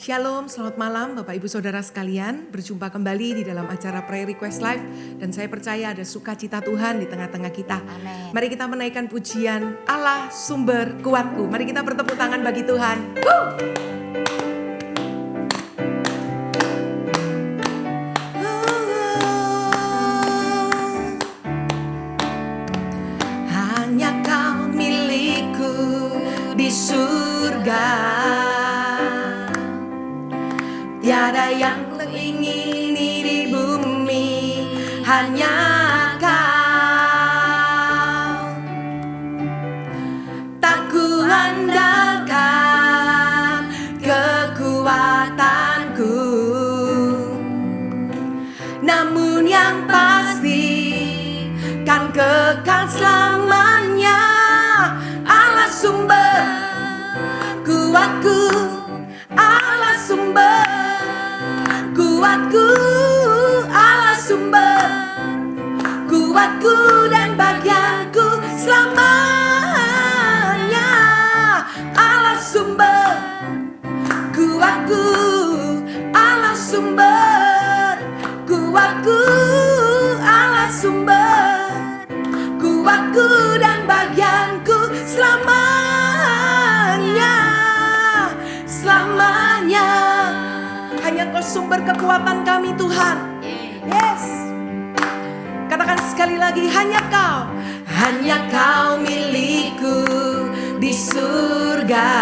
Shalom, selamat malam Bapak Ibu Saudara sekalian. Berjumpa kembali di dalam acara Prayer Request Live. Dan saya percaya ada sukacita Tuhan di tengah-tengah kita. Amen. Mari kita menaikkan pujian Allah sumber kuatku. Mari kita bertepuk tangan bagi Tuhan. Hanya kau milikku di surga. Tiada yang teringini di bumi, hanya kau. Tak ku andalkan kekuatanku, namun yang pasti kan kekal selamanya. Allah sumber kuatku, Allah sumber kuatku, Allah sumber kuatku dan bagianku selamanya. Allah sumber kuatku, Allah sumber kuatku, Allah sumber kuatku dan bagianku selamanya, selamanya. Hanya Kau sumber kekuatan kami Tuhan. Yes. Katakan sekali lagi, hanya Kau milikku di surga.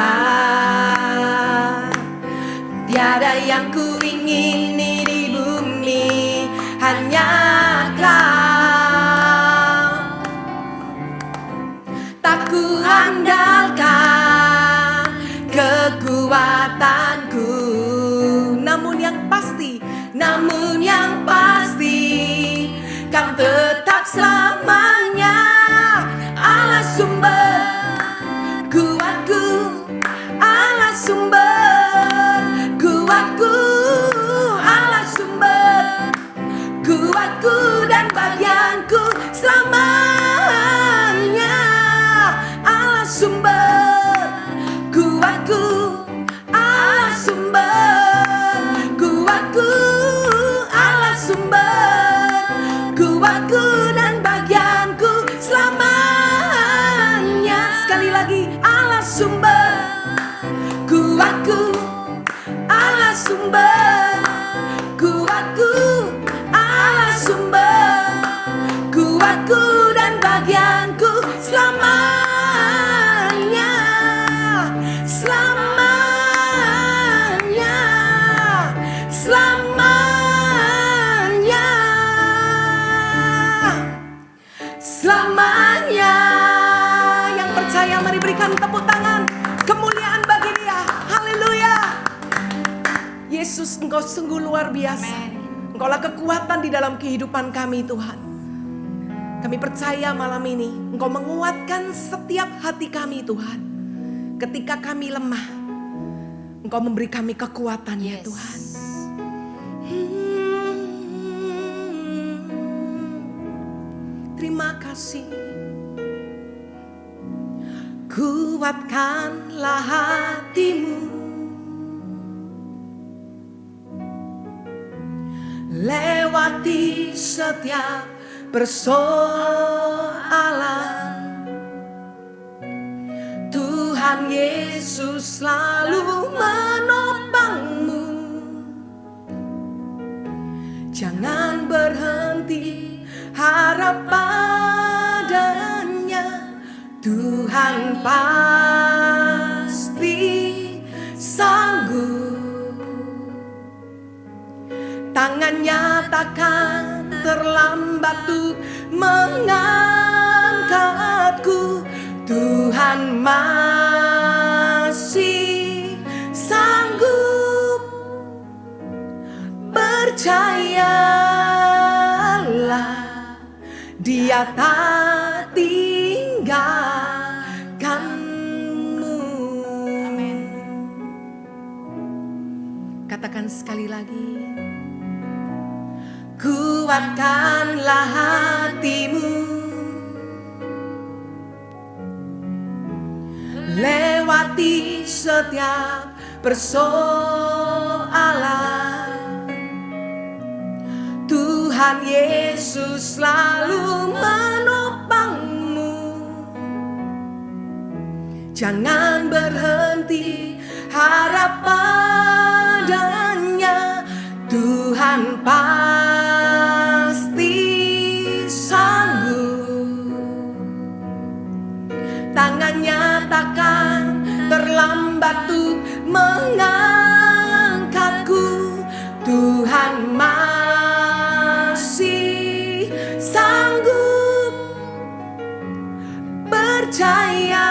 Tiada yang ku ingini di bumi, hanya Kau. Tak ku andalkan kekuatanku, namun yang pasti kan tetap selamanya. Allah sumber kuatku, Allah sumber kuatku, Allah sumber kuatku dan bagianku selamanya. Allah sumber kuatku, Allah sumber kuatku, Allah sumber kuatku dan bagianku selamanya. Sekali lagi, Allah sumber kuatku, Allah sumber kuatku, Allah sumber kuatku dan bagianku selamanya, selamanya, selamanya, selamanya. Yang percaya mari berikan tepuk tangan kemuliaan bagi Dia. Haleluya. Yesus, Engkau sungguh luar biasa. Engkaulah kekuatan di dalam kehidupan kami Tuhan. Kami percaya malam ini Engkau menguatkan setiap hati kami Tuhan. Ketika kami lemah, Engkau memberi kami kekuatan ya Tuhan. Terima kasih. Kuatkanlah hatimu, lewati setiap persoalan. Tuhan Yesus selalu menopangmu. Jangan berhenti harap padanya. Tuhan pasti sanggup. Tangannya takkan terlambat untuk mengangkatku. Tuhan masih sanggup. Percayalah, Dia tak tinggalkanmu. Amin. Katakan sekali lagi. Kuatkanlah hatimu, lewati setiap persoalan. Tuhan Yesus selalu menopangmu. Jangan berhenti harap padanya, Tuhan pasti sanggup. Tangannya takkan terlambat untuk mengangkatku, Tuhan masih sanggup. Percayalah,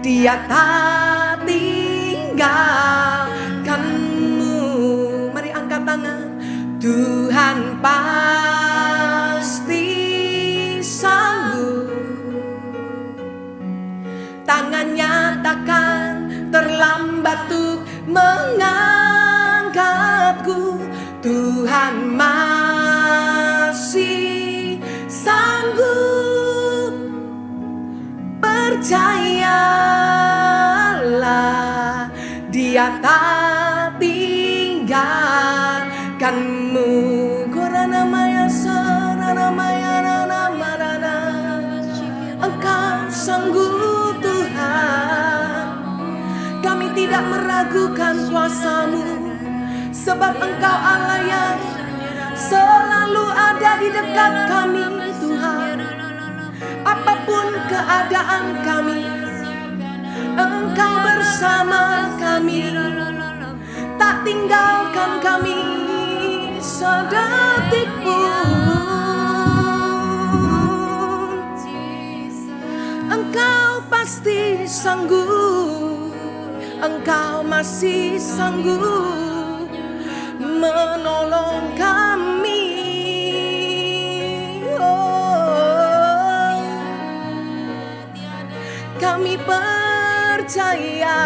Dia tak tinggalkanmu. Mari angkat tangan. Tuhan pasti sanggup. Tangannya takkan terlambat untuk mengangkatku, Tuhan masih sanggup. Percayalah, Dia tak tinggalkanmu. Korana maya sarana maya nana marana. Engkau sanggup Tuhan. Kami tidak meragukan kuasa-Mu, sebab Engkau Allah yang selalu ada di dekat kami, Tuhan. Apapun keadaan kami, Engkau bersama kami, tak tinggalkan kami sedetik pun. Engkau pasti sanggup, Engkau masih sanggup menolong kami. Oh, kami percaya,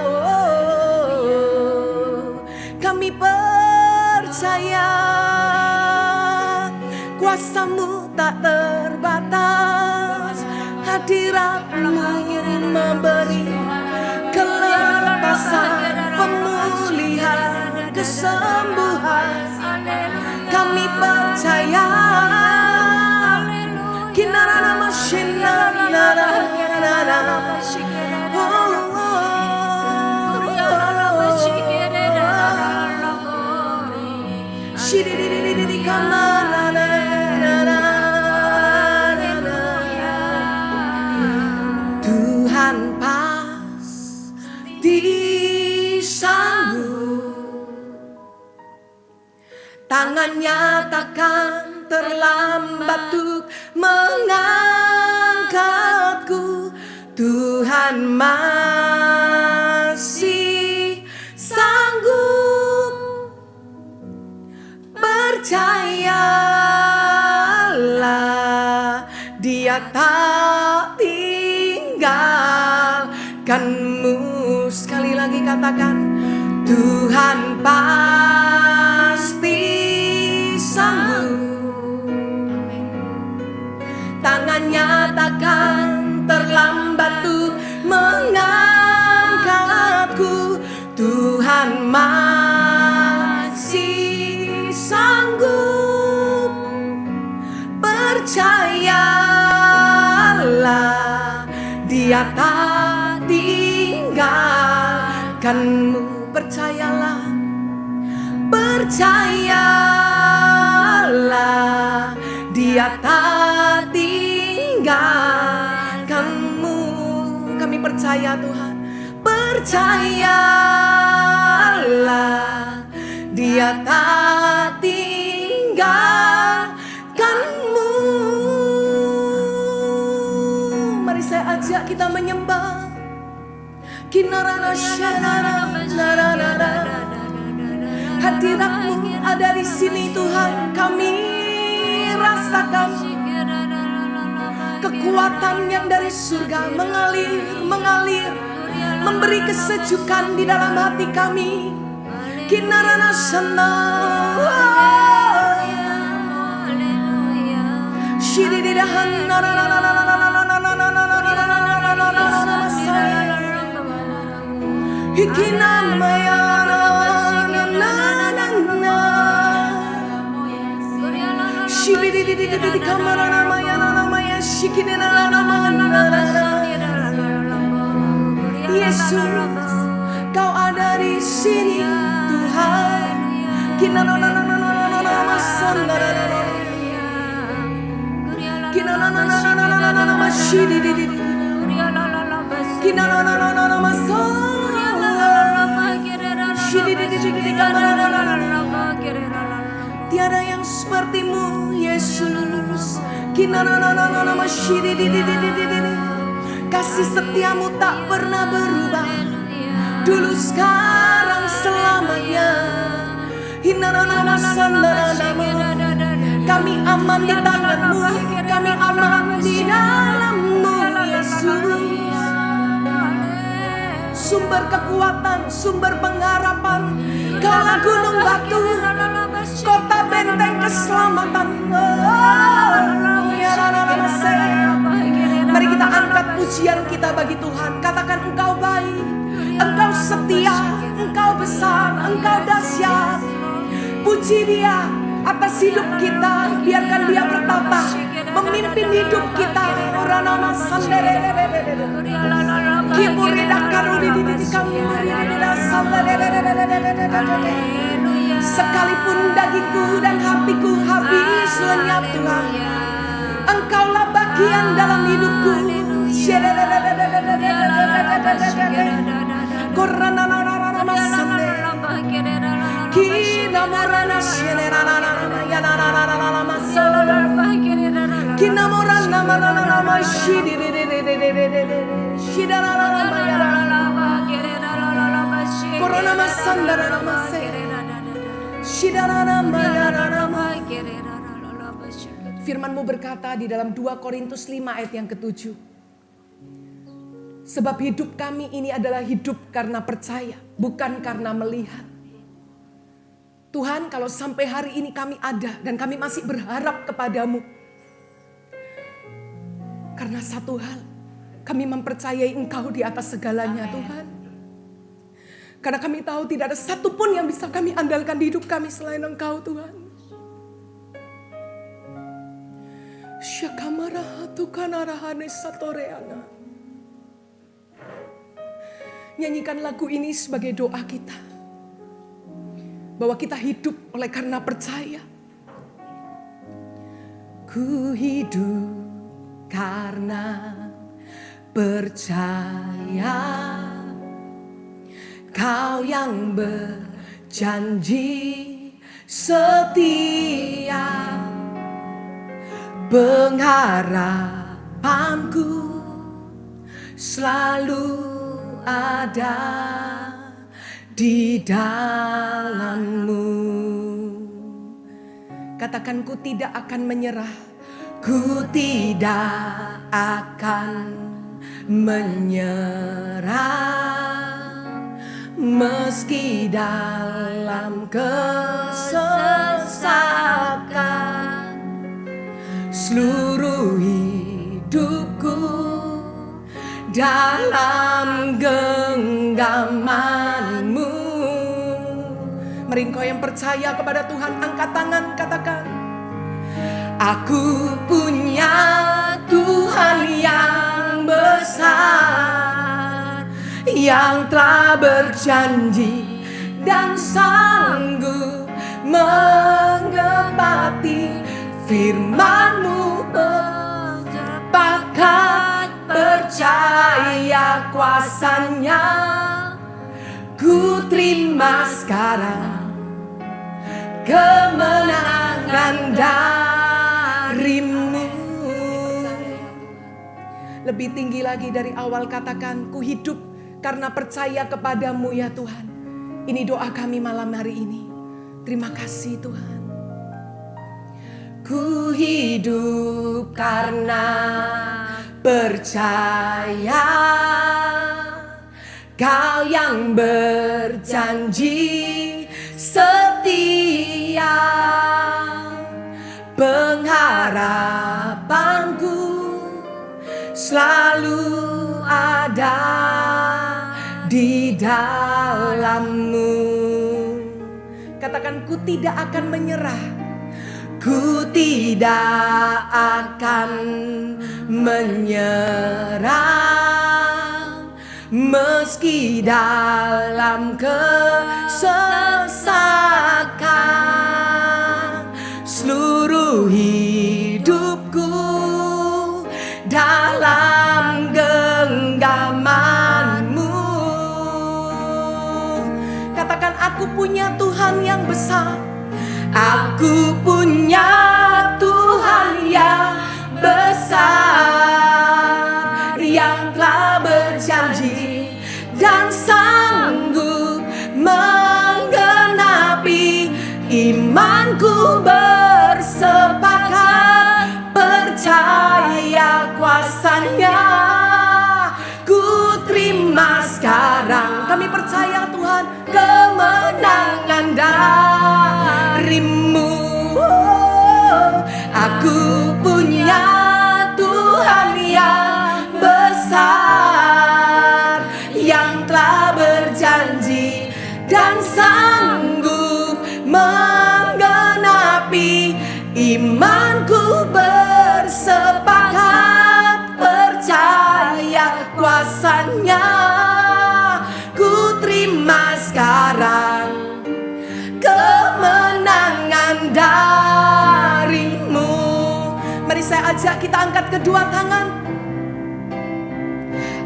oh, kami percaya kuasa-Mu tak terbatas, hadirat-Mu memberi kelepasan, pemulihan, kesembuhan. Kami percaya. Kinarana masyina nara nara. Shiri kamana nara. Tuhan pasti sanggup. Tangannya takkan terlambat untuk mengangkatku, Tuhan masih sanggup. Percayalah, Dia tak tinggalkanmu. Sekali lagi katakan, Tuhan pasti sanggup. Tangannya takkan terlambat untuk mengangkatku, Tuhan masih sanggup. Percayalah, Dia tak tinggalkanmu. Percayalah, percayalah, Dia tak tinggalkanmu. Kami percaya Tuhan. Percayalah, Dia tak tinggalkanmu. Mari saya ajak kita menyembah. Kinarana syanara narara. Hadirat-Mu ada di sini Tuhan. Kami rasakan kekuatan yang dari surga mengalir, memberi kesejukan di dalam hati kami. Kinarana sana. Shiridahan Hikina maya na na na na Yesus, Kau ada di sini Tuhan. Tiada yang sepertimu Yesus. Kasih setiamu tak pernah berubah, dulu sekarang selamanya. Kami aman di tanganmu, kami aman di dalammu Yesus. Sumber kekuatan, sumber pengharapan, Kaulah gunung batu, kota benteng keselamatan. Mari kita angkat pujian kita bagi Tuhan. Katakan Engkau baik, Engkau setia, Engkau besar, Engkau dahsyat. Puji Dia atas hidup kita, biarkan Dia bertata, memimpin hidup kita. Sekalipun dagingku dan hatiku habis lenyap Tuhan, Engkaulah bagian dalam hidupku. Firman-Mu berkata di dalam 2 Korintus 5 ayat yang ke-7. Sebab hidup kami ini adalah hidup karena percaya, bukan karena melihat. Tuhan, kalau sampai hari ini kami ada dan kami masih berharap kepadamu. Karena satu hal, kami mempercayai Engkau di atas segalanya Tuhan. Karena kami tahu tidak ada satupun yang bisa kami andalkan di hidup kami selain Engkau Tuhan. Nyanyikan lagu ini sebagai doa kita. Bahwa kita hidup oleh karena percaya. Ku hidup karena percaya. Kau yang berjanji setia. Pengharapanku selalu ada di dalam-Mu. Katakan, ku tidak akan menyerah. Ku tidak akan menyerah. Meski dalam kesesakan. Seluruh hidupku dalam genggaman-Mu. Mari engkau yang percaya kepada Tuhan, angkat tangan, katakan. Aku punya Tuhan yang besar, yang telah berjanji dan sanggup menepati firman-Mu. Pakat percaya kuasanya, ku terima sekarang kemenangan dari-Mu. Lebih tinggi lagi dari awal, katakan, ku hidup karena percaya kepadamu ya Tuhan. Ini doa kami malam hari ini. Terima kasih Tuhan. Ku hidup karena percaya. Kau yang berjanji setia. Pengharapanku selalu ada di dalam-Mu. Katakan, ku tidak akan menyerah. ku tidak akan menyerah, meski dalam kesesakan. Seluruh hidupku dalam genggaman-Mu. Katakan, aku punya Tuhan yang besar. Aku punya Tuhan yang besar, yang telah berjanji dan sanggup menggenapi. Imanku bersepakat, percaya kuasa-Nya. Ku terima sekarang. Kami percaya Tuhan, kemenangan dari-Mu. Aku punya Tuhan yang besar, yang telah berjanji dan sanggup menggenapi. Imanku bersepakat, percaya kuasa-Nya. Ku terima sekarang kemenangan dari-Mu. Mari saya ajak kita angkat kedua tangan.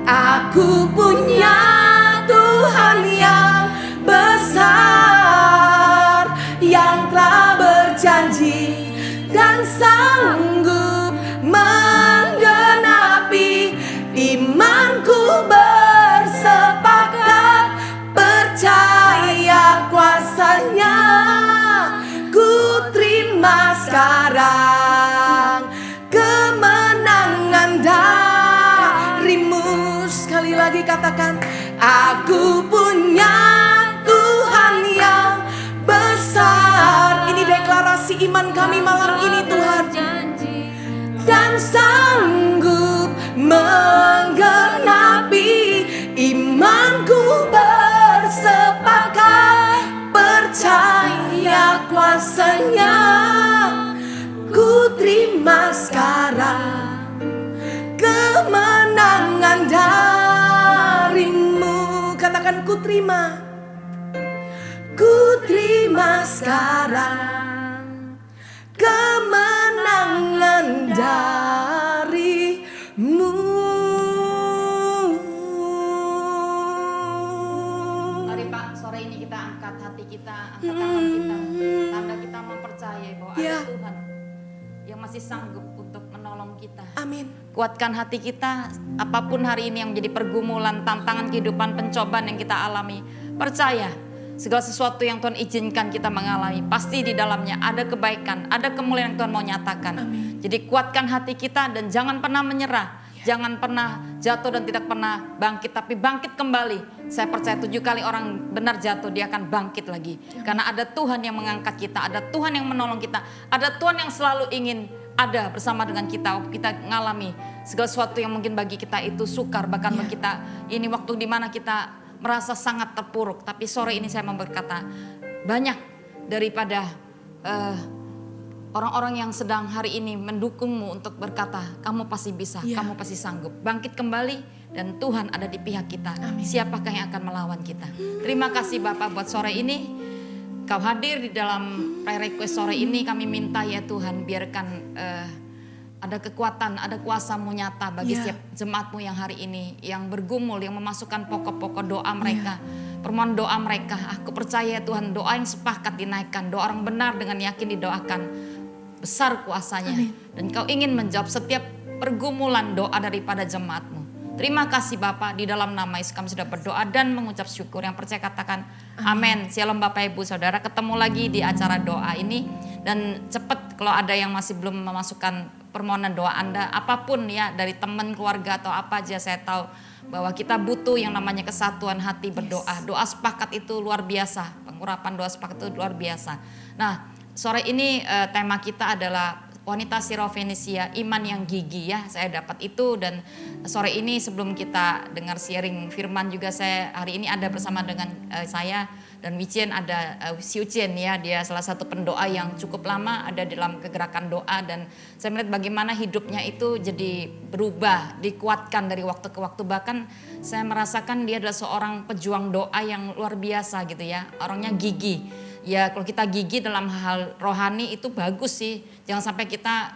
Aku punya Tuhan yang besar, yang telah berjanji dan sanggup menggenapi. Imanku bersepakat, percaya kuasa-Nya. Ku terima sekarang kemenangan dari-Mu. Sekali lagi katakan, aku punya Tuhan yang besar. Ini deklarasi iman kami malam ini Tuhan. Dan sanggup menggenapi. Imanku bersepakat, percaya kuasa-Nya. Ku terima sekarang kemenangan dari-Mu. Katakan, ku terima. Ku terima sekarang kemenangan dari-Mu. Mari Pak, sore ini kita angkat hati kita, angkat tangan kita, tanda kita mempercayai bahwa ada Tuhan yang masih sanggup untuk menolong kita. Amin. Kuatkan hati kita, apapun hari ini yang menjadi pergumulan, tantangan kehidupan, pencobaan yang kita alami. Percaya, segala sesuatu yang Tuhan izinkan kita mengalami, pasti di dalamnya ada kebaikan, ada kemuliaan yang Tuhan mau nyatakan. Amin. Jadi kuatkan hati kita dan jangan pernah menyerah. Jangan pernah jatuh dan tidak pernah bangkit, tapi bangkit kembali. Saya percaya 7 kali orang benar jatuh, dia akan bangkit lagi. Karena ada Tuhan yang mengangkat kita, ada Tuhan yang menolong kita, ada Tuhan yang selalu ingin ada bersama dengan kita waktu kita ngalami segala sesuatu yang mungkin bagi kita itu sukar, bahkan bagi kita ini waktu dimana kita merasa sangat terpuruk. Tapi sore ini saya mau berkata, banyak daripada orang-orang yang sedang hari ini mendukungmu untuk berkata, kamu pasti bisa, kamu pasti sanggup. Bangkit kembali dan Tuhan ada di pihak kita. Amin. Siapakah yang akan melawan kita? Terima kasih Bapak buat sore ini. Kau hadir di dalam prayer request sore ini. Kami minta ya Tuhan, biarkan ada kekuatan, ada kuasa-Mu nyata bagi setiap jemaat-Mu yang hari ini, yang bergumul, yang memasukkan pokok-pokok doa mereka. Permohonan doa mereka, aku percaya Tuhan, doa yang sepakat dinaikkan, doa orang benar dengan yakin didoakan, besar kuasanya. Amin. Dan Kau ingin menjawab setiap pergumulan doa daripada jemaat-Mu. Terima kasih Bapak, di dalam nama Yesus kami sudah berdoa dan mengucap syukur. Yang percaya katakan amin. Shalom Bapak Ibu Saudara, ketemu lagi di acara doa ini. Dan cepat kalau ada yang masih belum memasukkan permohonan doa Anda, apapun ya, dari teman, keluarga atau apa aja, saya tahu bahwa kita butuh yang namanya kesatuan hati berdoa. Doa sepakat itu luar biasa, pengurapan doa sepakat itu luar biasa. Nah, sore ini tema kita adalah wanita Sirofenisia, iman yang gigih ya. Saya dapat itu, dan sore ini sebelum kita dengar sharing firman juga, saya hari ini ada bersama dengan saya dan Wicien, ada Siucien ya, dia salah satu pendoa yang cukup lama ada dalam kegerakan doa, dan saya melihat bagaimana hidupnya itu jadi berubah, dikuatkan dari waktu ke waktu. Bahkan saya merasakan dia adalah seorang pejuang doa yang luar biasa gitu ya, orangnya gigih. Ya kalau kita gigih dalam hal rohani itu bagus sih. Jangan sampai kita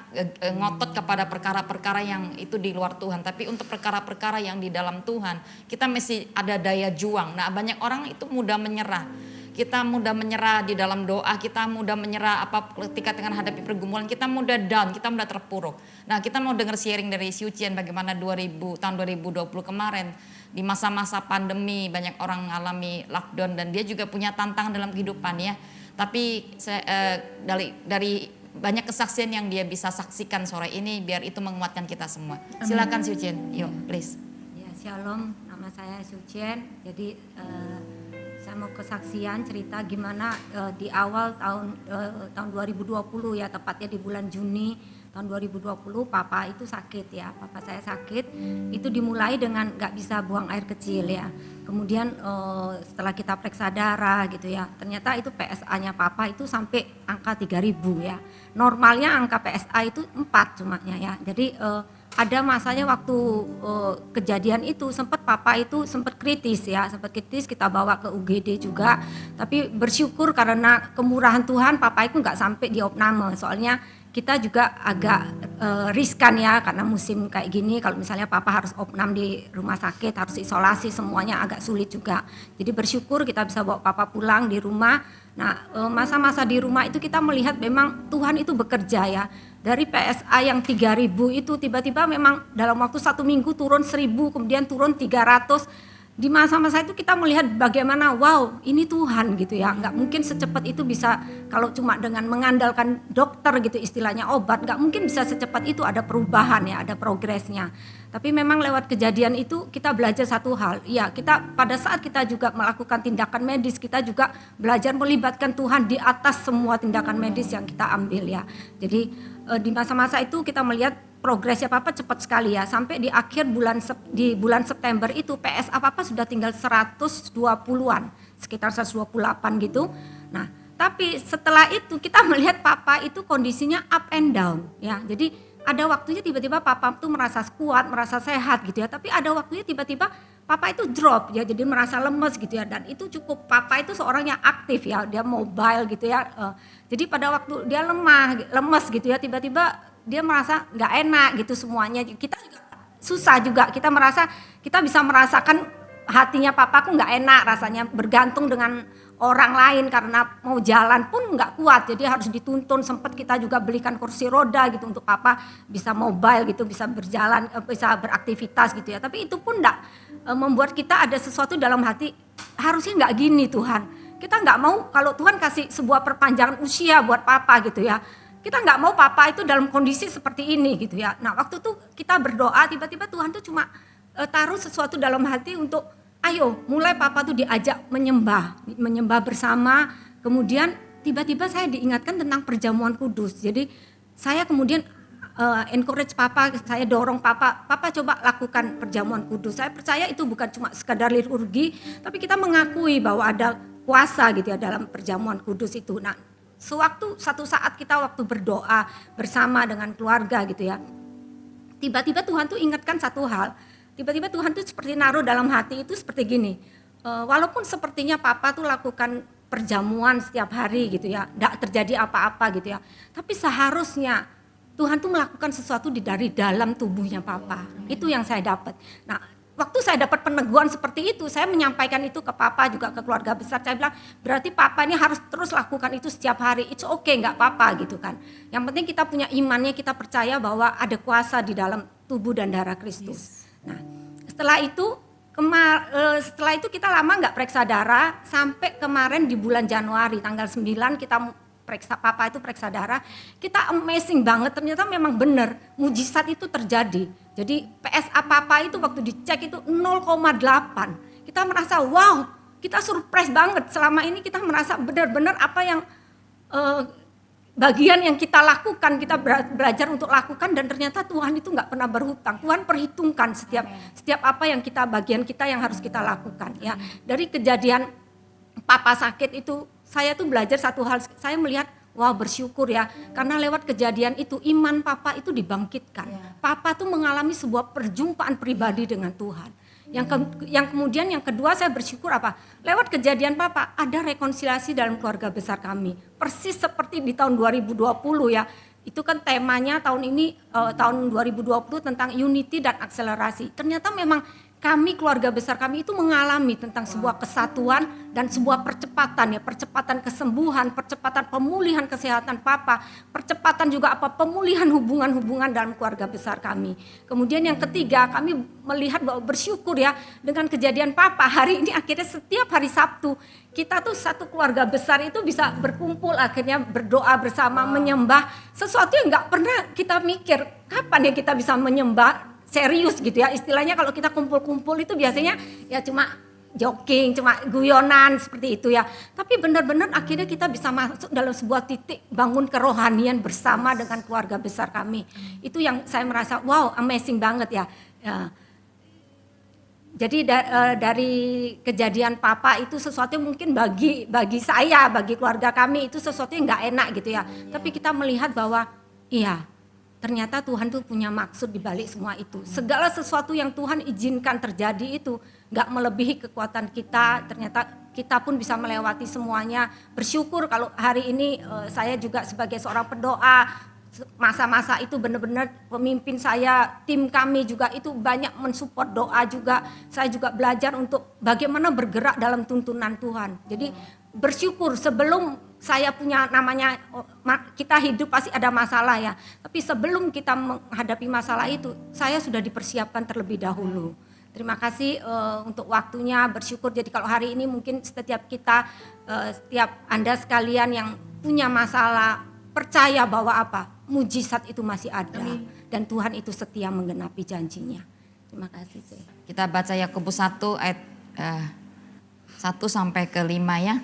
ngotot kepada perkara-perkara yang itu di luar Tuhan. Tapi untuk perkara-perkara yang di dalam Tuhan, kita mesti ada daya juang. Nah banyak orang itu mudah menyerah. Kita mudah menyerah di dalam doa, kita mudah menyerah ketika dengan hadapi pergumulan, kita mudah down, kita mudah terpuruk. Nah kita mau dengar sharing dari Siucien bagaimana tahun 2020 kemarin, di masa-masa pandemi banyak orang mengalami lockdown dan dia juga punya tantangan dalam kehidupan ya. Tapi dari banyak kesaksian yang dia bisa saksikan sore ini, biar itu menguatkan kita semua. Silakan Siucien, yuk please. Ya, shalom, nama saya Siucien. Jadi saya mau kesaksian cerita gimana di awal tahun 2020 ya, tepatnya di bulan Juni tahun 2020 papa itu sakit ya, papa saya sakit. Itu dimulai dengan nggak bisa buang air kecil ya. Kemudian setelah kita periksa darah gitu ya, ternyata itu PSA-nya papa itu sampai angka 3000 ya. Normalnya angka PSA itu 4 cumanya ya. Jadi ada masanya waktu kejadian itu sempat papa itu sempat kritis ya, sempat kritis, kita bawa ke UGD juga. Tapi bersyukur karena kemurahan Tuhan papa itu nggak sampai diopname. Soalnya kita juga agak riskan ya, karena musim kayak gini kalau misalnya papa harus opnam di rumah sakit, harus isolasi, semuanya agak sulit juga. Jadi bersyukur kita bisa bawa papa pulang di rumah. Nah masa-masa di rumah itu kita melihat memang Tuhan itu bekerja ya. Dari PSA yang 3000 itu tiba-tiba memang dalam waktu 1 minggu turun 1000, kemudian turun 300. Di masa-masa itu kita melihat bagaimana wow ini Tuhan gitu ya, nggak mungkin secepat itu bisa, kalau cuma dengan mengandalkan dokter gitu istilahnya obat, nggak mungkin bisa secepat itu, ada perubahan ya, ada progresnya. Tapi memang lewat kejadian itu kita belajar satu hal, ya kita pada saat kita juga melakukan tindakan medis, kita juga belajar melibatkan Tuhan di atas semua tindakan medis yang kita ambil ya. Jadi di masa-masa itu kita melihat progresnya papa cepat sekali ya, sampai di akhir di bulan September itu PSA papa sudah tinggal 120-an, sekitar 128 gitu. Nah, tapi setelah itu kita melihat papa itu kondisinya up and down ya. Jadi ada waktunya tiba-tiba papa tuh merasa kuat, merasa sehat gitu ya, tapi ada waktunya tiba-tiba papa itu drop ya, jadi merasa lemes gitu ya. Dan itu cukup, papa itu seorang yang aktif ya, dia mobile gitu ya. Jadi pada waktu dia lemes gitu ya, tiba-tiba dia merasa nggak enak gitu semuanya. Kita juga susah juga, kita bisa merasakan hatinya papa aku nggak enak rasanya, bergantung dengan orang lain karena mau jalan pun nggak kuat, jadi harus dituntun. Sempat kita juga belikan kursi roda gitu untuk papa bisa mobile gitu, bisa berjalan, bisa beraktivitas gitu ya. Tapi itu pun nggak membuat kita ada sesuatu dalam hati, harusnya nggak gini Tuhan. Kita nggak mau kalau Tuhan kasih sebuah perpanjangan usia buat papa gitu ya. Kita nggak mau papa itu dalam kondisi seperti ini gitu ya. Nah waktu itu kita berdoa, tiba-tiba Tuhan tuh cuma taruh sesuatu dalam hati untuk ayo mulai papa tuh diajak menyembah bersama. Kemudian tiba-tiba saya diingatkan tentang perjamuan kudus. Jadi saya kemudian encourage papa, saya dorong papa coba lakukan perjamuan kudus. Saya percaya itu bukan cuma sekadar liturgi, tapi kita mengakui bahwa ada kuasa gitu ya dalam perjamuan kudus itu. Nah satu saat kita waktu berdoa bersama dengan keluarga gitu ya, tiba-tiba Tuhan tuh ingatkan satu hal. Tiba-tiba Tuhan tuh seperti naruh dalam hati itu seperti gini, walaupun sepertinya papa tuh lakukan perjamuan setiap hari gitu ya, enggak terjadi apa-apa gitu ya, tapi seharusnya Tuhan tuh melakukan sesuatu dari dalam tubuhnya papa. Itu yang saya dapat. Nah waktu saya dapat peneguhan seperti itu, saya menyampaikan itu ke papa juga ke keluarga besar. Saya bilang berarti papa ini harus terus lakukan itu setiap hari. It's okay, nggak apa-apa gitu kan. Yang penting kita punya imannya, kita percaya bahwa ada kuasa di dalam tubuh dan darah Kristus. Nah setelah itu kita lama nggak periksa darah, sampai kemarin di bulan Januari tanggal 9 kita periksa, papa itu periksa darah. Kita amazing banget, ternyata memang benar mujizat itu terjadi. Jadi PSA papa itu waktu dicek itu 0,8. Kita merasa wow, kita surprise banget. Selama ini kita merasa benar-benar apa yang bagian yang kita lakukan, kita belajar untuk lakukan, dan ternyata Tuhan itu nggak pernah berhutang. Tuhan perhitungkan setiap apa yang bagian kita yang harus kita lakukan ya. Dari kejadian papa sakit itu, saya tuh belajar satu hal, saya melihat bersyukur ya, karena lewat kejadian itu iman papa itu dibangkitkan. Papa tuh mengalami sebuah perjumpaan pribadi dengan Tuhan. Yang kemudian yang kedua saya bersyukur apa? Lewat kejadian papa ada rekonsiliasi dalam keluarga besar kami. Persis seperti di tahun 2020 ya. Itu kan temanya tahun ini tahun 2020 tentang unity dan akselerasi. Ternyata memang kami keluarga besar kami itu mengalami tentang sebuah kesatuan dan sebuah percepatan ya, percepatan kesembuhan, percepatan pemulihan kesehatan papa, percepatan juga pemulihan hubungan-hubungan dalam keluarga besar kami. Kemudian yang ketiga, kami melihat bahwa bersyukur ya dengan kejadian papa, hari ini akhirnya setiap hari Sabtu kita tuh satu keluarga besar itu bisa berkumpul, akhirnya berdoa bersama, menyembah sesuatu yang nggak pernah kita mikir kapan ya kita bisa menyembah serius gitu ya, istilahnya kalau kita kumpul-kumpul itu biasanya ya cuma joking, cuma guyonan seperti itu ya. Tapi benar-benar akhirnya kita bisa masuk dalam sebuah titik bangun kerohanian bersama dengan keluarga besar kami. Itu yang saya merasa amazing banget ya. Jadi dari kejadian papa itu sesuatu yang mungkin bagi saya, bagi keluarga kami itu sesuatu yang nggak enak gitu ya. Tapi kita melihat bahwa ternyata Tuhan tuh punya maksud di balik semua itu. Segala sesuatu yang Tuhan izinkan terjadi itu gak melebihi kekuatan kita. Ternyata kita pun bisa melewati semuanya. Bersyukur kalau hari ini saya juga sebagai seorang pendoa, masa-masa itu benar-benar pemimpin saya, tim kami juga itu banyak mensupport doa juga. Saya juga belajar untuk bagaimana bergerak dalam tuntunan Tuhan. Jadi bersyukur sebelum saya punya namanya, kita hidup pasti ada masalah ya. Tapi sebelum kita menghadapi masalah itu, saya sudah dipersiapkan terlebih dahulu. Terima kasih untuk waktunya, bersyukur. Jadi kalau hari ini mungkin setiap kita, setiap Anda sekalian yang punya masalah, percaya bahwa mujizat itu masih ada. Dan Tuhan itu setia menggenapi janjinya. Terima kasih. Kita baca Yakobus 1 ayat 1 sampai ke 5 ya.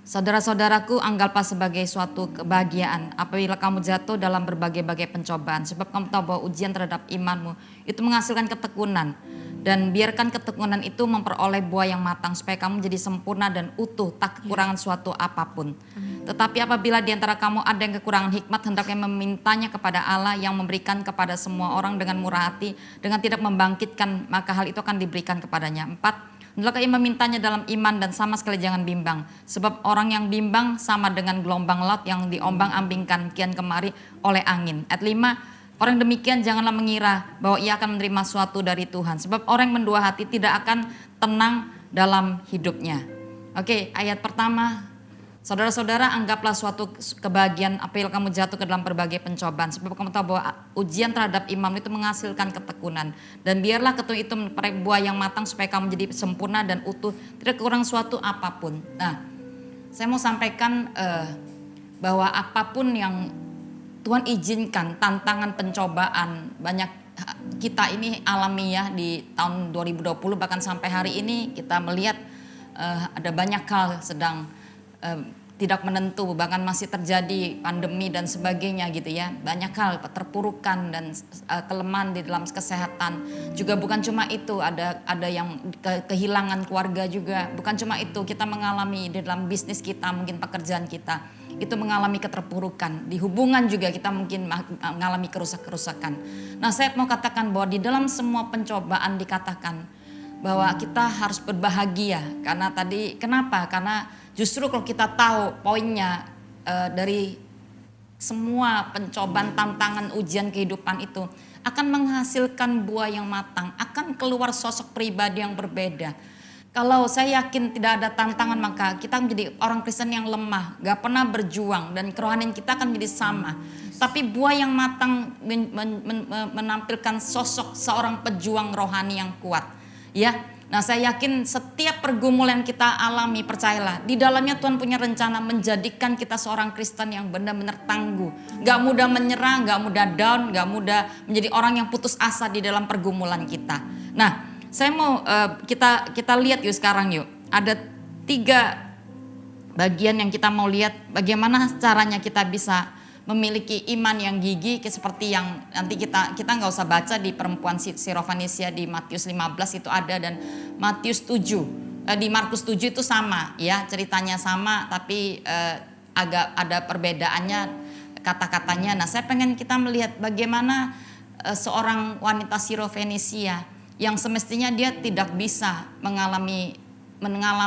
Saudara-saudaraku, anggaplah sebagai suatu kebahagiaan apabila kamu jatuh dalam berbagai-bagai pencobaan. Sebab kamu tahu bahwa ujian terhadap imanmu itu menghasilkan ketekunan. Dan biarkan ketekunan itu memperoleh buah yang matang supaya kamu jadi sempurna dan utuh, tak kekurangan suatu apapun. Tetapi apabila di antara kamu ada yang kekurangan hikmat, hendaknya memintanya kepada Allah yang memberikan kepada semua orang dengan murah hati, dengan tidak membangkitkan, maka hal itu akan diberikan kepadanya. 4. Hendaklah ia memintanya dalam iman dan sama sekali jangan bimbang. Sebab orang yang bimbang sama dengan gelombang laut yang diombang-ambingkan kian kemari oleh angin. Ayat 5, orang demikian janganlah mengira bahwa ia akan menerima suatu dari Tuhan. Sebab orang yang mendua hati tidak akan tenang dalam hidupnya. Oke, ayat pertama. Saudara-saudara, anggaplah suatu kebahagiaan apabila kamu jatuh ke dalam berbagai pencobaan. Sebab kamu tahu bahwa ujian terhadap iman itu menghasilkan ketekunan. Dan biarlah ketekunan itu memperoleh buah yang matang supaya kamu jadi sempurna dan utuh, tidak kurang suatu apapun. Nah, saya mau sampaikan bahwa apapun yang Tuhan izinkan, tantangan, pencobaan, banyak kita ini alami ya di tahun 2020, bahkan sampai hari ini kita melihat ada banyak hal sedang tidak menentu, bahkan masih terjadi pandemi dan sebagainya gitu ya. Banyak hal terpurukan dan kelemahan di dalam kesehatan. Juga bukan cuma itu, ada yang kehilangan keluarga juga. Bukan cuma itu, kita mengalami di dalam bisnis kita, mungkin pekerjaan kita itu mengalami keterpurukan. Di hubungan juga kita mungkin mengalami kerusakan. Nah, saya mau katakan bahwa di dalam semua pencobaan dikatakan bahwa kita harus berbahagia. Karena tadi, kenapa? Karena justru kalau kita tahu poinnya dari semua pencobaan, tantangan, ujian kehidupan itu akan menghasilkan buah yang matang, akan keluar sosok pribadi yang berbeda. Kalau saya yakin tidak ada tantangan, maka kita menjadi orang Kristen yang lemah, gak pernah berjuang, dan kerohanian kita akan menjadi sama. Tapi buah yang matang menampilkan sosok seorang pejuang rohani yang kuat. Ya, nah saya yakin setiap pergumulan kita alami, percayalah, di dalamnya Tuhan punya rencana menjadikan kita seorang Kristen yang benar-benar tangguh. Gak mudah menyerah, gak mudah down, gak mudah menjadi orang yang putus asa di dalam pergumulan kita. Nah, saya mau kita lihat yuk sekarang yuk. Ada 3 bagian yang kita mau lihat bagaimana caranya kita bisa memiliki iman yang gigih seperti yang nanti kita nggak usah baca di perempuan Sirofenisia di Matius 15 itu ada, dan Matius 7 di Markus 7 itu sama ya, ceritanya sama tapi agak ada perbedaannya kata-katanya. Nah, saya pengen kita melihat bagaimana seorang wanita Sirofenisia yang semestinya dia tidak bisa mengalami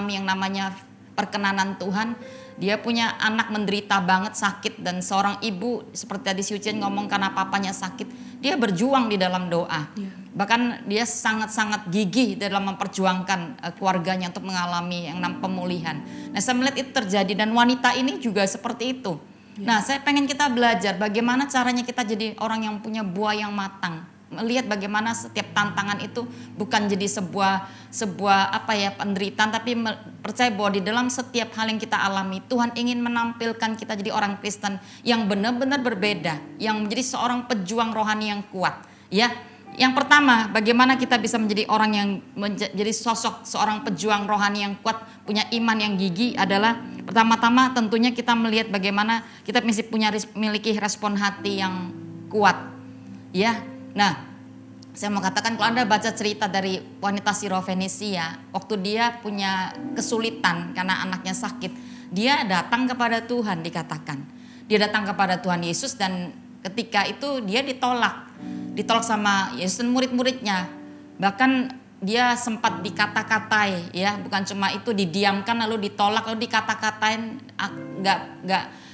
yang namanya perkenanan Tuhan. Dia punya anak menderita banget, sakit, dan seorang ibu seperti tadi si Ucien ngomong karena papanya sakit, dia berjuang di dalam doa. Bahkan dia sangat-sangat gigih dalam memperjuangkan keluarganya untuk mengalami yang namanya pemulihan. Nah, saya melihat itu terjadi dan wanita ini juga seperti itu. Nah, saya pengen kita belajar bagaimana caranya kita jadi orang yang punya buah yang matang. Melihat bagaimana setiap tantangan itu bukan jadi sebuah penderitaan, tapi percaya bahwa di dalam setiap hal yang kita alami Tuhan ingin menampilkan kita jadi orang Kristen yang benar-benar berbeda, yang menjadi seorang pejuang rohani yang kuat. Ya, yang pertama, bagaimana kita bisa menjadi orang yang menjadi sosok seorang pejuang rohani yang kuat, punya iman yang gigih adalah pertama-tama tentunya kita melihat bagaimana kita mesti memiliki respon hati yang kuat. Ya. Nah, saya mau katakan kalau Anda baca cerita dari wanita Sirofenisia, waktu dia punya kesulitan karena anaknya sakit, dia datang kepada Tuhan dikatakan. Dia datang kepada Tuhan Yesus dan ketika itu dia ditolak sama Yesus dan murid-muridnya. Bahkan dia sempat dikata-katai ya, bukan cuma itu didiamkan lalu ditolak lalu dikata-katain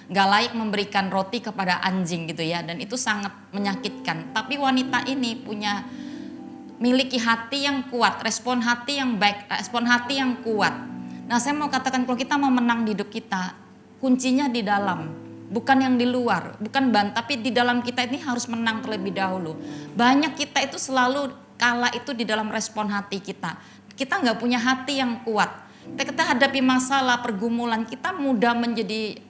gak layak memberikan roti kepada anjing gitu ya, dan itu sangat menyakitkan. Tapi wanita ini miliki hati yang kuat, respon hati yang baik, respon hati yang kuat. Nah, saya mau katakan kalau kita mau menang di hidup kita, kuncinya di dalam, bukan yang di luar, tapi di dalam kita ini harus menang terlebih dahulu. Banyak kita itu selalu kalah itu di dalam respon hati kita. Kita nggak punya hati yang kuat. Kita hadapi masalah, pergumulan, kita mudah menjadi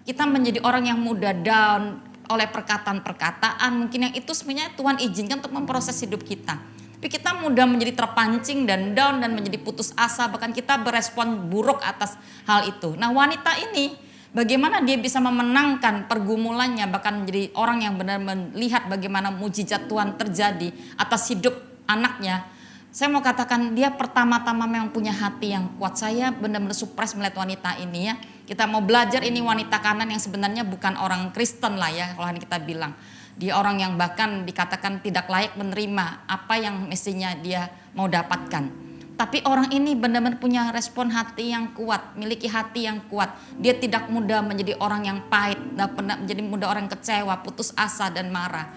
kita menjadi orang yang mudah down oleh perkataan-perkataan mungkin yang itu sebenarnya Tuhan izinkan untuk memproses hidup kita. Tapi kita mudah menjadi terpancing dan down dan menjadi putus asa, bahkan kita berespon buruk atas hal itu. Nah, wanita ini bagaimana dia bisa memenangkan pergumulannya, bahkan menjadi orang yang benar melihat bagaimana mujizat Tuhan terjadi atas hidup anaknya. Saya mau katakan dia pertama-tama memang punya hati yang kuat. Saya benar-benar surprise melihat wanita ini ya. Kita mau belajar ini wanita Kanaan yang sebenarnya bukan orang Kristen lah ya kalau kita bilang. Dia orang yang bahkan dikatakan tidak layak menerima apa yang mestinya dia mau dapatkan. Tapi orang ini benar-benar punya respon hati yang kuat, miliki hati yang kuat. Dia tidak mudah menjadi orang yang pahit, tidak pernah menjadi mudah orang kecewa, putus asa dan marah.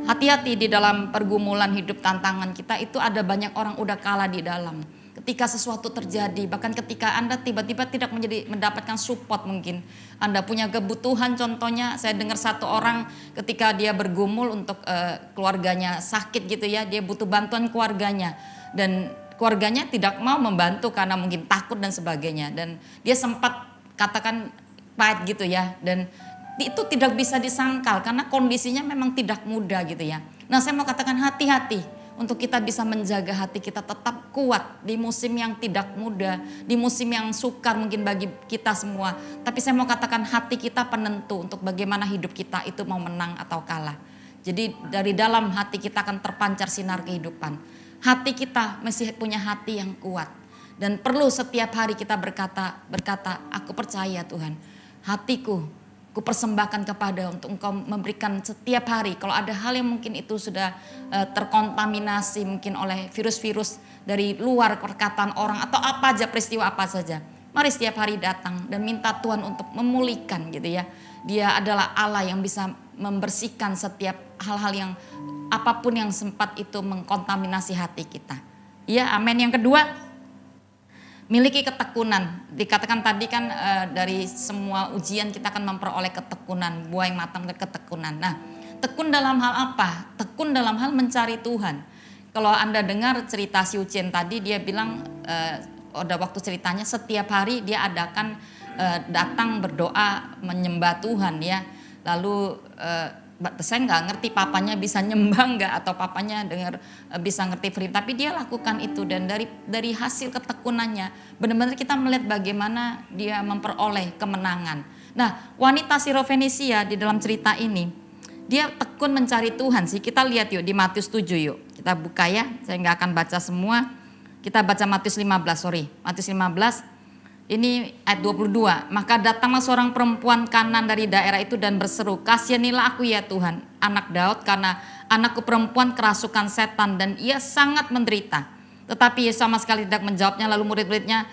Hati-hati di dalam pergumulan hidup tantangan kita itu ada banyak orang udah kalah di dalam. Ketika sesuatu terjadi, bahkan ketika Anda tiba-tiba tidak mendapatkan support mungkin. Anda punya kebutuhan, contohnya saya dengar satu orang ketika dia bergumul untuk keluarganya sakit gitu ya, dia butuh bantuan keluarganya. Dan keluarganya tidak mau membantu karena mungkin takut dan sebagainya. Dan dia sempat katakan pahit gitu ya, dan itu tidak bisa disangkal karena kondisinya memang tidak mudah gitu ya. Nah, saya mau katakan hati-hati untuk kita bisa menjaga hati kita tetap kuat di musim yang tidak mudah, di musim yang sukar mungkin bagi kita semua. Tapi saya mau katakan hati kita penentu untuk bagaimana hidup kita itu mau menang atau kalah. Jadi dari dalam hati kita akan terpancar sinar kehidupan. Hati kita mesti punya hati yang kuat. Dan perlu setiap hari kita berkata, aku percaya Tuhan, hatiku ku persembahkan kepada untuk Engkau memberikan setiap hari. Kalau ada hal yang mungkin itu sudah terkontaminasi mungkin oleh virus-virus dari luar, perkataan orang atau apa aja, peristiwa apa saja. Mari setiap hari datang dan minta Tuhan untuk memulihkan gitu ya. Dia adalah Allah yang bisa membersihkan setiap hal-hal yang apapun yang sempat itu mengkontaminasi hati kita. Ya, amin. Yang kedua, miliki ketekunan. Dikatakan tadi kan dari semua ujian kita akan memperoleh ketekunan, buah yang matang dan ketekunan. Nah, tekun dalam hal apa? Tekun dalam hal mencari Tuhan. Kalau Anda dengar cerita si Ucien tadi, dia bilang ada waktu ceritanya setiap hari dia datang berdoa menyembah Tuhan ya. Lalu saya nggak ngerti papanya bisa nyembah nggak atau papanya bisa ngerti firman, tapi dia lakukan itu, dan dari hasil ketekunannya benar-benar kita melihat bagaimana dia memperoleh kemenangan. Nah, wanita Sirofenisia di dalam cerita ini dia tekun mencari Tuhan sih. Kita lihat yuk di Matius 7 yuk, kita buka ya, saya nggak akan baca semua, kita baca Matius 15. Ini ayat 22. Maka datanglah seorang perempuan Kanan dari daerah itu dan berseru, "Kasihanilah aku ya Tuhan, anak Daud, karena anakku perempuan kerasukan setan dan ia sangat menderita." Tetapi Yesus sama sekali tidak menjawabnya. Lalu murid-muridnya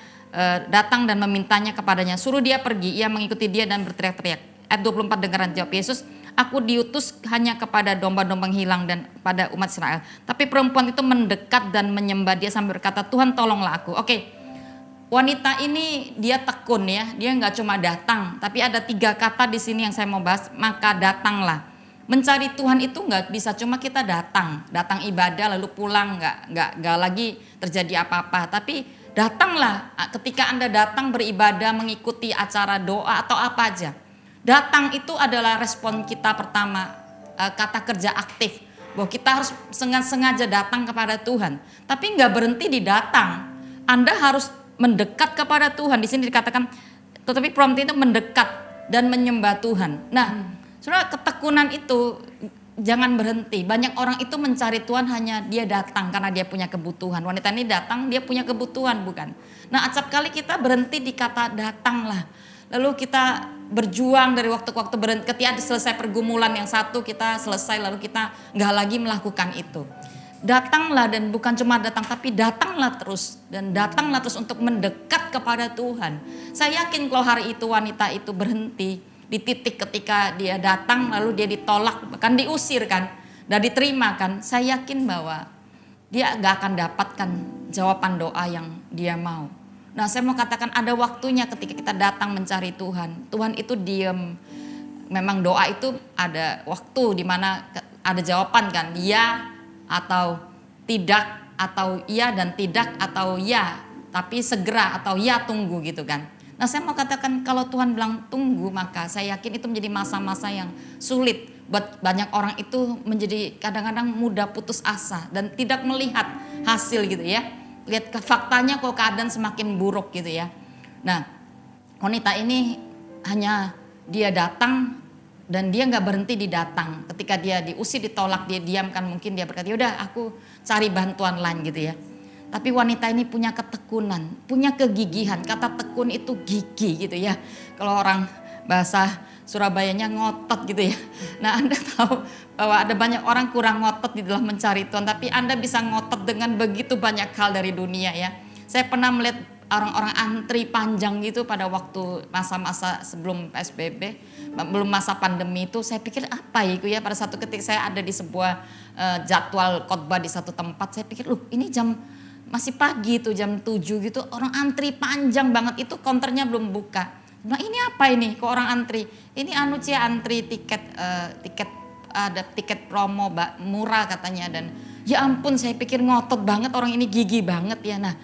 datang dan memintanya kepadanya, "Suruh dia pergi." Ia mengikuti dia dan berteriak-teriak. Ayat 24, dengaran jawab Yesus, "Aku diutus hanya kepada domba-domba yang hilang dan pada umat Israel." Tapi perempuan itu mendekat dan menyembah dia sambil berkata, "Tuhan, tolonglah aku." Oke. Wanita ini dia tekun ya, dia nggak cuma datang, tapi ada 3 kata di sini yang saya mau bahas. Maka datanglah. Mencari Tuhan itu nggak bisa cuma kita datang ibadah lalu pulang, nggak lagi terjadi apa-apa. Tapi datanglah. Ketika Anda datang beribadah, mengikuti acara doa atau apa aja, datang itu adalah respon kita pertama, kata kerja aktif, bahwa kita harus sengaja datang kepada Tuhan. Tapi nggak berhenti di datang. Anda harus mendekat kepada Tuhan. Di sini dikatakan, tetapi perempuan itu mendekat dan menyembah Tuhan. Nah, saudara, ketekunan itu jangan berhenti. Banyak orang itu mencari Tuhan hanya dia datang karena dia punya kebutuhan. Wanita ini datang, dia punya kebutuhan, bukan? Nah, acap kali kita berhenti di kata datanglah. Lalu kita berjuang dari waktu ke waktu, ketika selesai pergumulan yang satu kita selesai, lalu kita nggak lagi melakukan itu. Datanglah, dan bukan cuma datang tapi datanglah terus, dan datanglah terus untuk mendekat kepada Tuhan. Saya yakin kalau hari itu wanita itu berhenti di titik ketika dia datang lalu dia ditolak, bahkan diusir kan, dan diterima kan, saya yakin bahwa dia gak akan dapatkan jawaban doa yang dia mau. Nah, saya mau katakan ada waktunya ketika kita datang mencari Tuhan. Tuhan itu diam. Memang doa itu ada waktu di mana ada jawaban kan, ya atau tidak, atau iya dan tidak, atau ya tapi segera, atau ya tunggu gitu kan. Nah, saya mau katakan kalau Tuhan bilang tunggu, maka saya yakin itu menjadi masa-masa yang sulit buat banyak orang. Itu menjadi kadang-kadang mudah putus asa dan tidak melihat hasil gitu ya. Lihat ke faktanya kok keadaan semakin buruk gitu ya. Nah, wanita ini hanya dia datang dan dia nggak berhenti di datang. Ketika dia diusir, ditolak, dia diamkan, mungkin dia berkata, "Yaudah aku cari bantuan lain," gitu ya. Tapi wanita ini punya ketekunan, punya kegigihan. Kata tekun itu gigi gitu ya. Kalau orang bahasa Surabayanya ngotot gitu ya. Nah, Anda tahu bahwa ada banyak orang kurang ngotot di dalam mencari Tuhan, tapi Anda bisa ngotot dengan begitu banyak hal dari dunia ya. Saya pernah melihat orang-orang antri panjang gitu pada waktu masa-masa sebelum PSBB, belum masa pandemi itu. Saya pikir apa itu ya, pada satu ketika saya ada di sebuah jadwal khotbah di satu tempat, saya pikir ini jam masih pagi tuh, jam 7 gitu, orang antri panjang banget, itu counternya belum buka. Nah, ini apa ini kok orang antri? Ini antri tiket ada tiket promo murah katanya, dan ya ampun, saya pikir ngotot banget orang ini, gigi banget ya. Nah,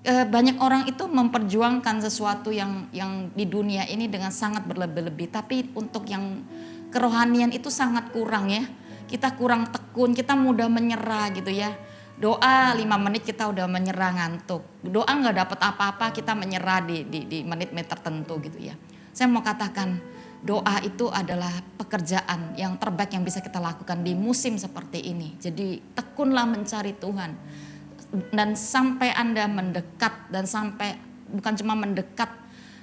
banyak orang itu memperjuangkan sesuatu yang di dunia ini dengan sangat berlebih-lebih, tapi untuk yang kerohanian itu sangat kurang ya. Kita kurang tekun, kita mudah menyerah gitu ya. Doa 5 menit kita udah menyerah, ngantuk. Doa nggak dapat apa-apa, kita menyerah di menit-menit tertentu gitu ya. Saya mau katakan doa itu adalah pekerjaan yang terbaik yang bisa kita lakukan di musim seperti ini. Jadi tekunlah mencari Tuhan. Dan sampai Anda mendekat, dan sampai bukan cuma mendekat,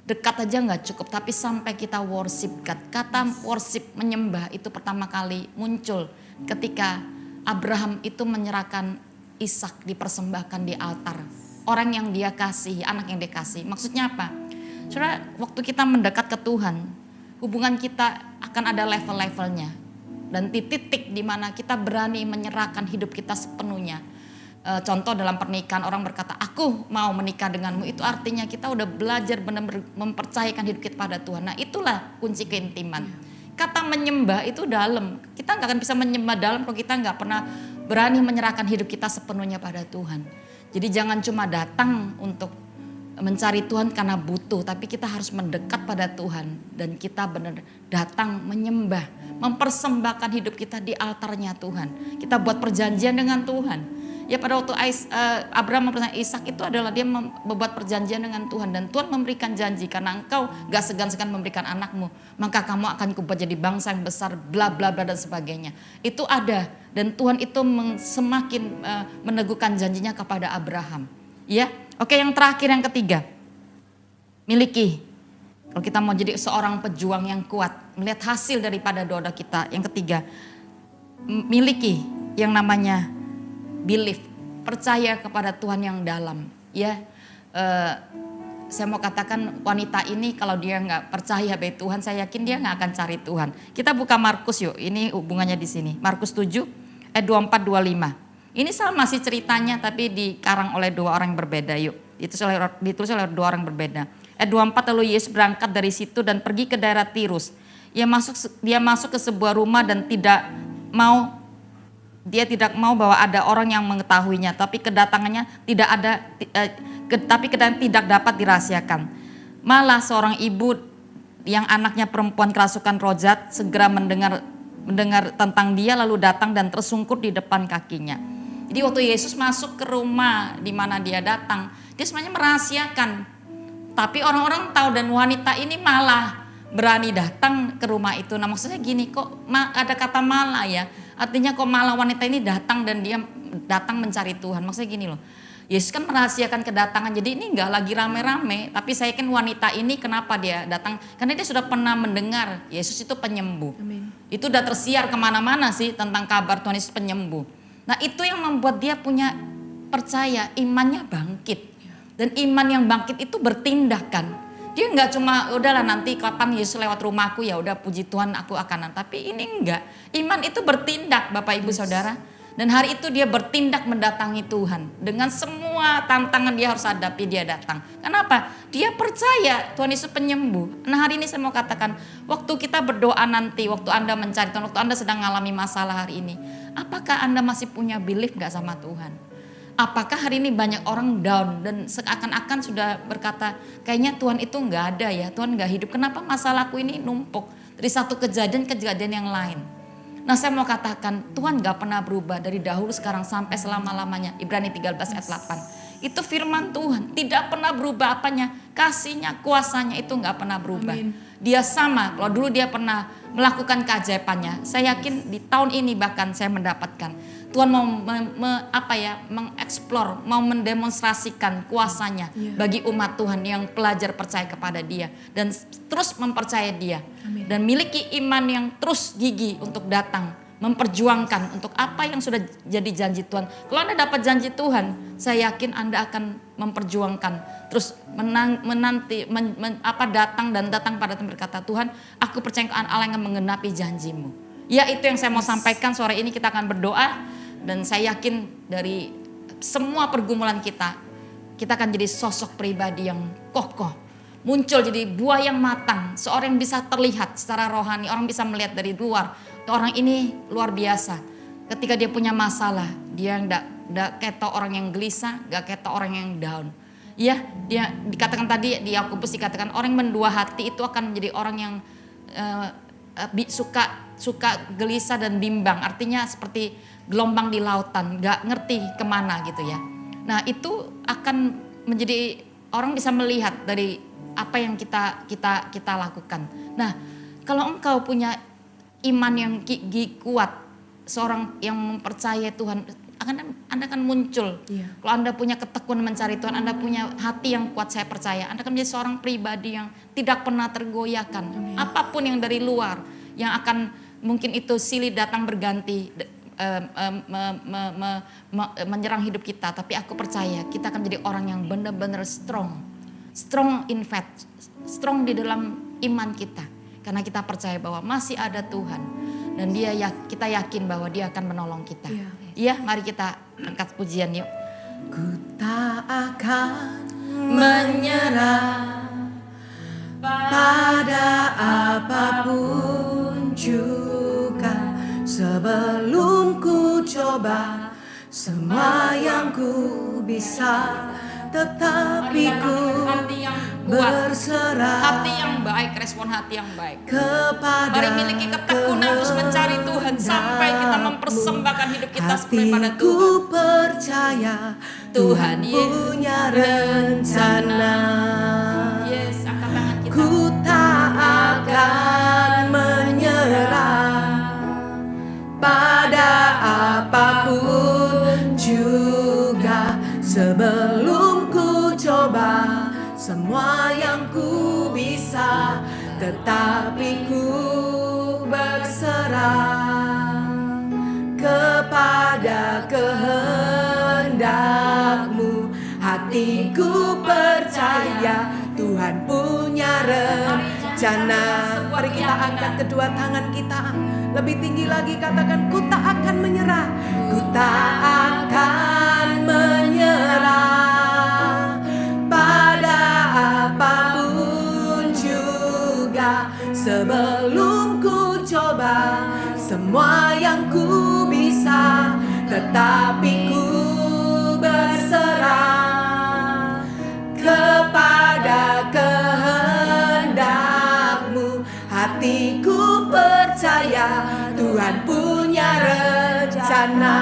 dekat aja nggak cukup, tapi sampai kita worship God. Kata worship, menyembah, itu pertama kali muncul ketika Abraham itu menyerahkan Ishak, dipersembahkan di altar. Orang yang dia kasih, anak yang dia kasih. Maksudnya apa? Saudara, waktu kita mendekat ke Tuhan, hubungan kita akan ada level-levelnya. Dan di titik di mana kita berani menyerahkan hidup kita sepenuhnya. Contoh dalam pernikahan, orang berkata, "Aku mau menikah denganmu." Itu artinya kita udah belajar benar-benar mempercayakan hidup kita pada Tuhan. Nah, itulah kunci keintiman. Kata menyembah itu dalam. Kita nggak akan bisa menyembah dalam kalau kita nggak pernah berani menyerahkan hidup kita sepenuhnya pada Tuhan. Jadi jangan cuma datang untuk mencari Tuhan karena butuh, tapi kita harus mendekat pada Tuhan dan kita benar datang menyembah, mempersembahkan hidup kita di altarnya Tuhan. Kita buat perjanjian dengan Tuhan. Ya pada waktu Abraham mempercayai Ishak itu adalah dia membuat perjanjian dengan Tuhan dan Tuhan memberikan janji, karena engkau gak segan-segan memberikan anakmu, maka kamu akan kubuat jadi bangsa yang besar, bla bla bla dan sebagainya. Itu ada, dan Tuhan itu semakin meneguhkan janjinya kepada Abraham. Ya, oke, yang terakhir, yang ketiga, miliki. Kalau kita mau jadi seorang pejuang yang kuat, melihat hasil daripada doa kita. Yang ketiga, miliki yang namanya belief, percaya kepada Tuhan yang dalam. Ya, saya mau katakan wanita ini kalau dia nggak percaya pada Tuhan, saya yakin dia nggak akan cari Tuhan. Kita buka Markus yuk, ini hubungannya di sini. Markus 7 ayat 24-25. Ini sama sih ceritanya, tapi dikarang oleh dua orang yang berbeda. Yuk, ditulis oleh dua orang berbeda. Ayat 24, lalu Yesus berangkat dari situ dan pergi ke daerah Tirus. Dia masuk ke sebuah rumah dan tidak mau bahwa ada orang yang mengetahuinya, tapi kedatangannya tidak dapat dirahasiakan. Malah seorang ibu yang anaknya perempuan kerasukan roh jahat segera mendengar tentang dia, lalu datang dan tersungkur di depan kakinya. Jadi waktu Yesus masuk ke rumah di mana dia datang, dia sebenarnya merahasiakan. Tapi orang-orang tahu dan wanita ini malah berani datang ke rumah itu. Nah maksudnya gini, kok ada kata malah ya. Artinya kok malah wanita ini datang dan dia datang mencari Tuhan. Maksudnya gini loh, Yesus kan merahasiakan kedatangan. Jadi ini enggak lagi rame-rame. Tapi saya yakin wanita ini kenapa dia datang. Karena dia sudah pernah mendengar Yesus itu penyembuh. Amin. Itu udah tersiar kemana-mana sih tentang kabar Tuhan Yesus penyembuh. Nah itu yang membuat dia punya percaya, imannya bangkit. Dan iman yang bangkit itu bertindak kan. Dia nggak cuma udahlah nanti kapan Yesus lewat rumahku ya udah puji Tuhan aku akan. Tapi ini enggak. Iman itu bertindak Bapak Ibu Saudara. Dan hari itu dia bertindak mendatangi Tuhan. Dengan semua tantangan dia harus hadapi, dia datang. Kenapa? Dia percaya Tuhan Yesus penyembuh. Nah hari ini saya mau katakan, waktu kita berdoa nanti, waktu Anda mencari Tuhan, waktu Anda sedang mengalami masalah hari ini, apakah Anda masih punya belief gak sama Tuhan? Apakah hari ini banyak orang down dan seakan-akan sudah berkata, kayaknya Tuhan itu gak ada ya, Tuhan gak hidup. Kenapa masalahku ini numpuk dari satu kejadian ke kejadian yang lain? Nah saya mau katakan Tuhan gak pernah berubah dari dahulu sekarang sampai selama-lamanya. Ibrani 13 ayat 8. Itu firman Tuhan, tidak pernah berubah apanya, kasihnya, kuasanya itu gak pernah berubah. Amin. Dia sama, kalau dulu dia pernah melakukan keajaibannya. Saya yakin di tahun ini bahkan saya mendapatkan Tuhan mau mengeksplor, mau mendemonstrasikan kuasanya bagi umat Tuhan yang pelajar percaya kepada dia dan terus mempercaya dia. Amin. Dan miliki iman yang terus gigih untuk datang, memperjuangkan untuk apa yang sudah jadi janji Tuhan. Kalau Anda dapat janji Tuhan, saya yakin Anda akan memperjuangkan, terus datang pada Tuhan berkata, Tuhan, aku percaya Allah yang menggenapi janjimu. Ya itu yang saya mau sampaikan sore ini. Kita akan berdoa dan saya yakin dari semua pergumulan kita akan jadi sosok pribadi yang kokoh. Muncul jadi buah yang matang, seorang yang bisa terlihat secara rohani, orang bisa melihat dari luar. Orang ini luar biasa. Ketika dia punya masalah, dia enggak ketok orang yang gelisah, enggak ketok orang yang down. Ya, dia dikatakan tadi di Yakobus dikatakan orang yang mendua hati itu akan menjadi orang yang suka gelisah dan bimbang. Artinya seperti gelombang di lautan, enggak ngerti kemana gitu ya. Nah, itu akan menjadi orang bisa melihat dari apa yang kita lakukan. Nah, kalau engkau punya iman yang kuat, seorang yang mempercayai Tuhan, Anda akan muncul. Kalau Anda punya ketekunan mencari Tuhan, Anda punya hati yang kuat, saya percaya Anda akan menjadi seorang pribadi yang tidak pernah tergoyahkan. Amin. Apapun yang dari luar, yang akan mungkin itu silih datang berganti, menyerang hidup kita. Tapi aku percaya kita akan menjadi orang yang benar-benar strong in faith, strong di dalam iman kita. Karena kita percaya bahwa masih ada Tuhan. Dan kita yakin bahwa dia akan menolong kita. Iya, mari kita angkat pujian yuk. Ku tak akan menyerah pada apapun juga, sebelum ku coba semua yang ku bisa, tetapi ku kuat, berserah hati yang baik, respon hati yang baik. kepada Mari miliki ketekunan terus mencari Tuhan sampai kita mempersembahkan hidup kita sepenuhnya pada hatiku Tuhan. percaya Tuhan Tuhan punya rencana. Yes, angkat tangan kita. Ku tak akan menyerah pada apapun juga, sebelum ku coba semua yang ku bisa, tetapi ku berserah kepada kehendak-Mu. Hatiku percaya Tuhan punya rencana. Mari kita angkat kedua tangan kita lebih tinggi lagi, katakan, ku tak akan menyerah. Ku tak akan menyerah pada apapun juga, sebelum ku coba semua yang ku bisa, tetapi ku berserah kepada kehendak-Mu. Hatiku percaya Tuhan punya rencana.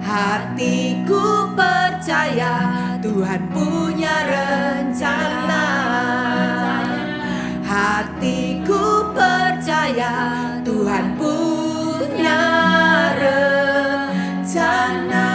Hatiku percaya Tuhan punya rencana. Hatiku percaya Tuhan punya rencana.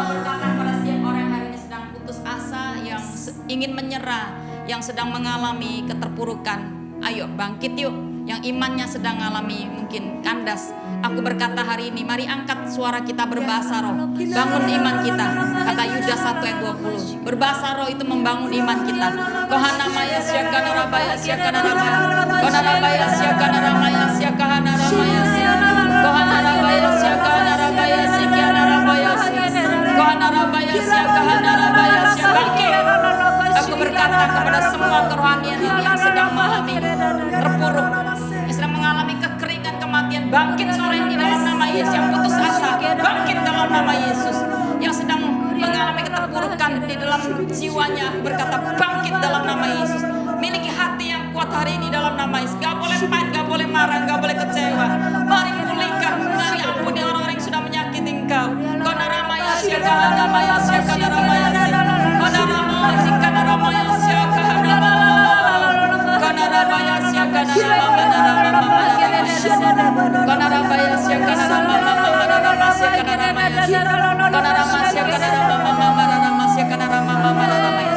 Berkata pada setiap orang yang hari ini sedang putus asa, yang ingin menyerah, yang sedang mengalami keterpurukan, ayo bangkit yuk. Yang imannya sedang mengalami mungkin kandas, aku berkata hari ini, mari angkat suara kita berbahasa roh, bangun iman kita. Kata Yudas 1 ayat 20, berbahasa roh itu membangun iman kita. Kohana maya syakana rabaya syakana rabaya, kohana rabaya syakana ramaya syakana ramaya, kohana rabaya syakana rabaya syakana rabaya, kohana rabaya syakana rabaya syakana. Aku berkata kepada semua kerohanian yang sedang mengalami terpuruk, yang sedang mengalami kekeringan, kematian, bangkit sore ini dalam nama Yesus. Yang putus asa, bangkit dalam nama Yesus. Yang sedang mengalami keterpurukan di dalam jiwanya, aku berkata bangkit dalam nama Yesus. Miliki hati yang kuat hari ini dalam nama Yesus. Gak boleh pahit, gak boleh marah, gak boleh kecewa. Mari pulihkan, mari ampuni orang-orang yang sudah menyakiti engkau. Kona ramaya syakana ramaya syakana ramaya kona ramaya syakana ramaya syakana kona ramaya syakana ramaya kona ramaya syakana ramaya.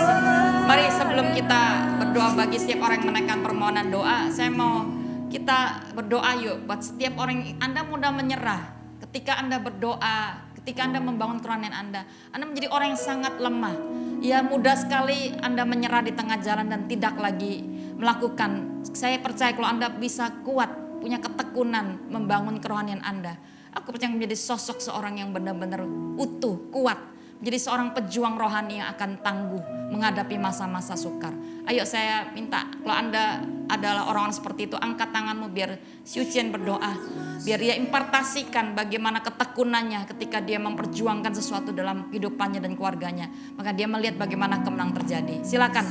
Mari sebelum kita berdoa bagi setiap orang yang menaikkan permohonan doa, saya mau kita berdoa yuk buat setiap orang. Anda mudah menyerah ketika Anda berdoa, ketika Anda membangun kerohanian Anda menjadi orang yang sangat lemah. Ya, mudah sekali Anda menyerah di tengah jalan dan tidak lagi melakukan. Saya percaya kalau Anda bisa kuat, punya ketekunan membangun kerohanian Anda, aku percaya menjadi sosok seorang yang benar-benar utuh, kuat, menjadi seorang pejuang rohani yang akan tangguh menghadapi masa-masa sukar. Ayo saya minta, kalau Anda adalah orang seperti itu, angkat tanganmu biar Siucien berdoa. Biar dia impartasikan bagaimana ketekunannya ketika dia memperjuangkan sesuatu dalam kehidupannya dan keluarganya. Maka dia melihat bagaimana kemenangan terjadi. Silakan.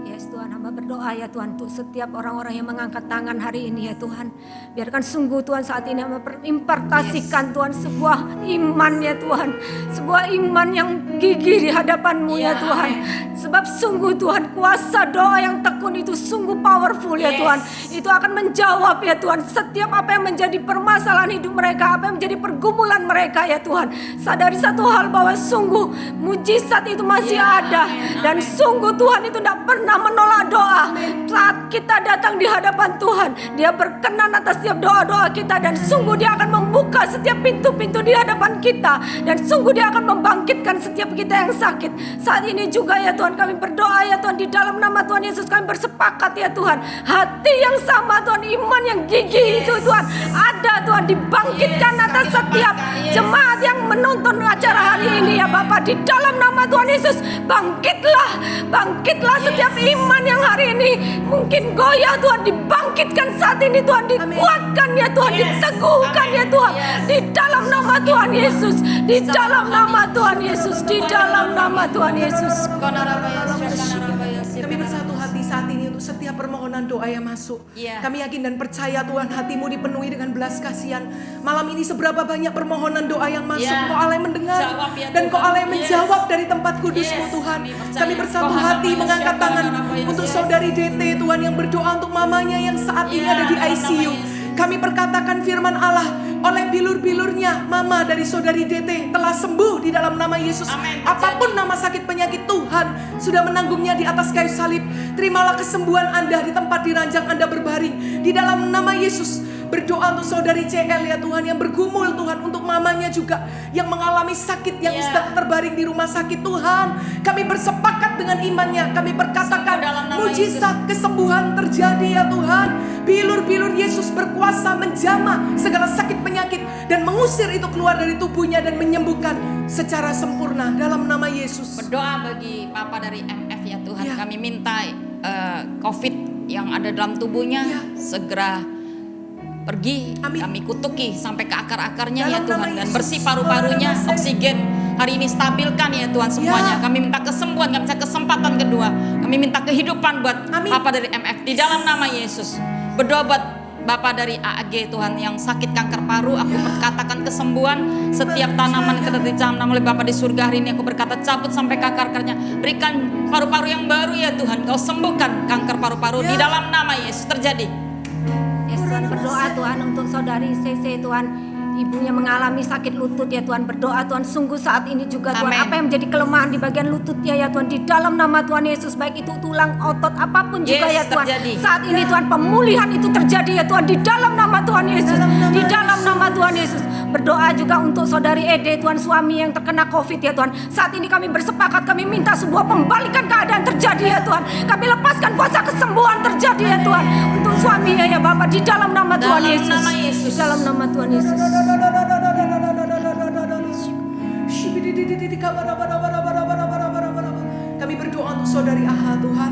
Yes Tuhan, hamba berdoa ya Tuhan untuk setiap orang-orang yang mengangkat tangan hari ini ya Tuhan. Biarkan sungguh Tuhan saat ini hamba impartasikan Tuhan sebuah iman ya Tuhan. Sebuah iman yang gigih di hadapan-Mu ya Tuhan. Sebab sungguh Tuhan kuasa doa yang tekun itu sungguh powerful ya Tuhan. Itu akan menjawab ya Tuhan setiap apa yang menjadi permasalahan hidup mereka, apa yang menjadi pergumulan mereka ya Tuhan. Sadari satu hal bahwa sungguh mujizat itu masih ada. Dan sungguh Tuhan itu tidak pernah menolak doa. Saat kita datang di hadapan Tuhan, Dia berkenan atas setiap doa-doa kita. Dan sungguh Dia akan membuka setiap pintu-pintu di hadapan kita. Dan sungguh Dia akan membangkitkan setiap kita yang sakit. Saat ini juga ya Tuhan, kami berdoa ya Tuhan, di dalam nama Tuhan Yesus kami bersepakat ya Tuhan, hati yang sama Tuhan, iman yang gigih itu Tuhan ada Tuhan, dibangkitkan atas setiap jemaat yang menonton acara hari ini ya Bapak. Di dalam nama Tuhan Yesus, bangkitlah setiap iman yang hari ini mungkin goyah Tuhan, dibangkitkan saat ini Tuhan, dikuatkan ya Tuhan, diteguhkan ya Tuhan, di dalam nama Tuhan Yesus, di dalam nama Tuhan Yesus, di dalam nama Tuhan Yesus. Kami bersatu hati saat ini untuk setiap permohonan doa yang masuk. Kami yakin dan percaya Tuhan, hatimu dipenuhi dengan belas kasihan. Malam ini seberapa banyak permohonan doa yang masuk, Kau Allah yang mendengar dan Kau Allah yang menjawab dari tempat kudus-Mu Tuhan. Kami bersatu hati mengangkat tangan untuk saudari DT Tuhan yang berdoa untuk mamanya yang saat ini ada di ICU. Kami perkatakan firman Allah, oleh bilur-bilurnya mama dari saudari DT telah sembuh di dalam nama Yesus. Apapun nama sakit penyakit, Tuhan sudah menanggungnya di atas kayu salib. Terimalah kesembuhan Anda di tempat di ranjang Anda berbaring di dalam nama Yesus. Berdoa untuk saudari CL ya Tuhan yang bergumul Tuhan, untuk mamanya juga yang mengalami sakit yang sedang terbaring di rumah sakit Tuhan. Kami bersepakat dengan imannya, kami berkatakan mujizat kesembuhan terjadi ya Tuhan. Bilur-bilur Yesus berkuasa menjamah segala sakit penyakit dan mengusir itu keluar dari tubuhnya dan menyembuhkan secara sempurna dalam nama Yesus. Berdoa bagi Papa dari MF ya Tuhan, kami minta COVID yang ada dalam tubuhnya segera pergi. Kami kutuki sampai ke akar-akarnya ya Tuhan, dan bersih paru-parunya, oksigen hari ini stabilkan ya Tuhan semuanya. Kami minta kesembuhan, kami minta kesempatan kedua, kami minta kehidupan buat Papa dari MF di dalam nama Yesus. Berdoa buat Bapak dari AAG Tuhan yang sakit kanker paru, aku berkatakan kesembuhan. Setiap tanaman yang ditanam oleh Bapak di surga hari ini, aku berkata cabut sampai ke akar-akarnya. Berikan paru-paru yang baru ya Tuhan, Kau sembuhkan kanker paru-paru di dalam nama Yesus. Terjadi. Tuhan, berdoa Tuhan untuk saudari CC Tuhan, ibunya mengalami sakit lutut ya Tuhan. Berdoa Tuhan, sungguh saat ini juga Tuhan, apa yang menjadi kelemahan di bagian lututnya ya Tuhan, di dalam nama Tuhan Yesus, baik itu tulang, otot, apapun juga ya Tuhan, saat ini Tuhan pemulihan itu terjadi ya Tuhan, di dalam nama Tuhan Yesus, di dalam nama Tuhan Yesus. Berdoa juga untuk saudari Ede Tuhan, suami yang terkena COVID ya Tuhan. Saat ini kami bersepakat, kami minta sebuah pembalikan keadaan terjadi ya Tuhan. Kami lepaskan kuasa kesembuhan terjadi ya Tuhan untuk suaminya ya Bapak, di dalam nama Tuhan Yesus. Di dalam nama Tuhan Yesus. Kami berdoa untuk saudari Aha Tuhan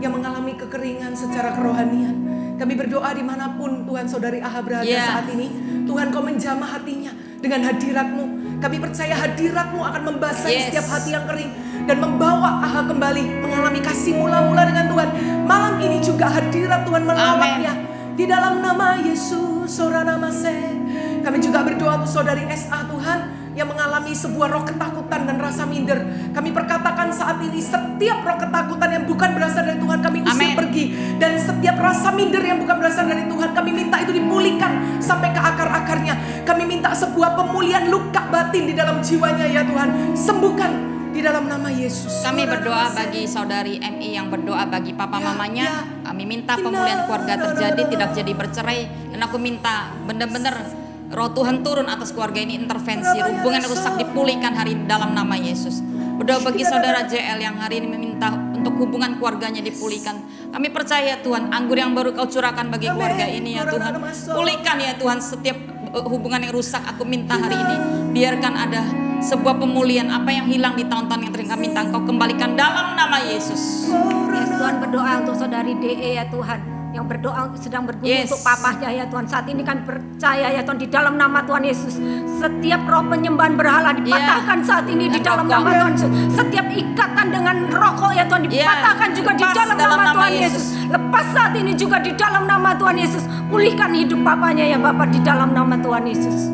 yang mengalami kekeringan secara kerohanian. Kami berdoa dimanapun Tuhan saudari Aha berada saat ini, Tuhan Kau menjamah hatinya dengan hadirat-Mu. Kami percaya hadirat-Mu akan membasahi setiap hati yang kering dan membawa Aha kembali mengalami kasih mula-mula dengan Tuhan. Malam ini juga hadirat Tuhan melawatnya di dalam nama Yesus. Kami juga berdoa untuk saudari SA Tuhan yang mengalami sebuah roh ketakutan dan rasa minder. Kami perkatakan saat ini setiap roh ketakutan yang bukan berasal dari Tuhan kami usir pergi, dan setiap rasa minder yang bukan berasal dari Tuhan kami minta itu dipulihkan sampai ke akar-akarnya. Kami minta sebuah pemulihan luka batin di dalam jiwanya ya Tuhan, sembuhkan di dalam nama Yesus. Kami berdoa bagi saudari MI yang berdoa bagi papa mamanya. Kami minta pemulihan keluarga terjadi, tidak jadi bercerai. Dan aku minta benar-benar Roh Tuhan turun atas keluarga ini, intervensi, hubungan rusak dipulihkan hari ini dalam nama Yesus. Berdoa bagi saudara JL yang hari ini meminta untuk hubungan keluarganya dipulihkan. Kami percaya Tuhan, anggur yang baru Kau curahkan bagi keluarga ini ya Tuhan. Pulihkan ya Tuhan setiap hubungan yang rusak. Aku minta hari ini biarkan ada sebuah pemulihan apa yang hilang di tahun-tahun yang terakhir. Kami minta Engkau kembalikan dalam nama Yesus. Yes, Tuhan, berdoa untuk saudari DE ya Tuhan, yang berdoa sedang bergumul untuk papahnya ya Tuhan. Saat ini kan percaya ya Tuhan, di dalam nama Tuhan Yesus setiap roh penyembahan berhala dipatahkan saat ini di dalam nama Tuhan Yesus. Setiap ikatan dengan rokok ya Tuhan dipatahkan juga di dalam nama Tuhan Yesus. Lepas saat ini juga di dalam nama Tuhan Yesus. Pulihkan hidup papanya ya Bapak di dalam nama Tuhan Yesus.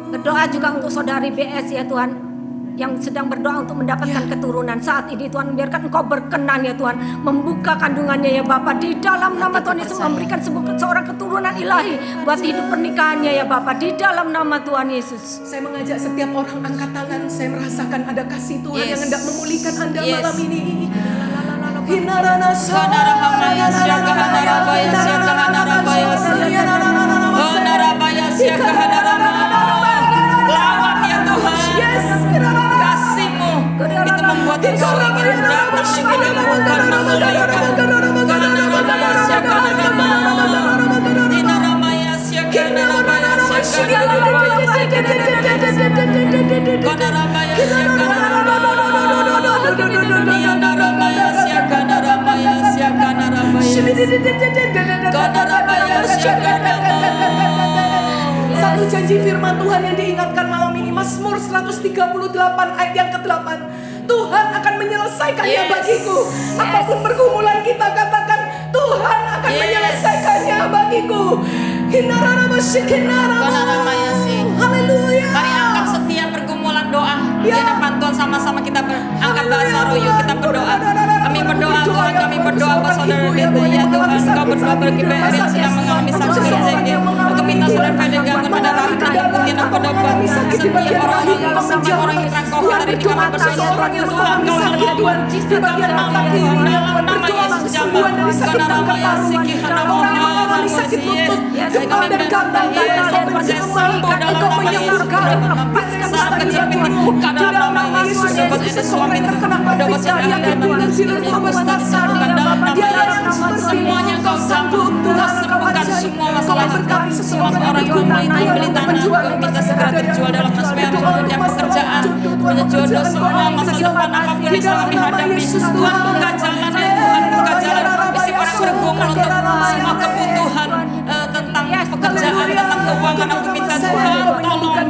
Berdoa juga untuk saudari BS ya Tuhan, yang sedang berdoa untuk mendapatkan keturunan. Saat ini Tuhan, biarkan Engkau berkenan ya Tuhan, membuka kandungannya ya Bapa di dalam nama Tuhan Yesus, memberikan seorang keturunan ilahi buat hidup pernikahannya ya Bapa di dalam nama Tuhan Yesus. Saya mengajak setiap orang angkat tangan. Saya merasakan ada kasih Tuhan yang hendak memulihkan Anda malam ini. Lawan ya Tuhan. Kasih-Mu itu membuat Engkau ingin datang menyembuhkan, memulihkan. Tuhan yang diingatkan malam ini, Mazmur 138 ayat yang ke-8. Tuhan akan menyelesaikannya bagiku. Apapun pergumulan kita, katakan Tuhan akan menyelesaikannya bagiku. Haleluya. Mari angkat setiap pergumulan doa di hadapan Tuhan, sama-sama kita angkat bahasa roh, yuk kita berdoa. Kami berdoa Tuhan, kami berdoa buat saudara Fede, ya Tuhan, Kau berdoa bagi Berin sedang mengalami sakit jengge. Aku minta saudara Fede gangguan pada rahim ikutin aku doa setiap orang yang terangkau hari ini kami berdoa Tuhan, Kau yang Tuhan, di bagian malam Tuhan, dalam nama Yesus jamaah, karena nama Yesus kita mengalami sakit lutut, kepala dan kantong, Kau bersembuh dalam nama Yesus, saat kejepit dibuka dalam nama Yesus, dapat ada suami terkena dapat saudara dan dalam nama Yesus, semuanya Kau sanggup, Kau sembuhkan semua masalah, semua orang yang beli tanah, Kau minta segera terjual dalam asmara, punya pekerjaan, punya jodoh, semua masa depan apapun yang kami hadapi, Tuhan buka jalan ya Tuhan, buka jalan, isi orang bergumul untuk semua kebutuhan tentang pekerjaan, tentang keuangan, aku minta Tuhan tolong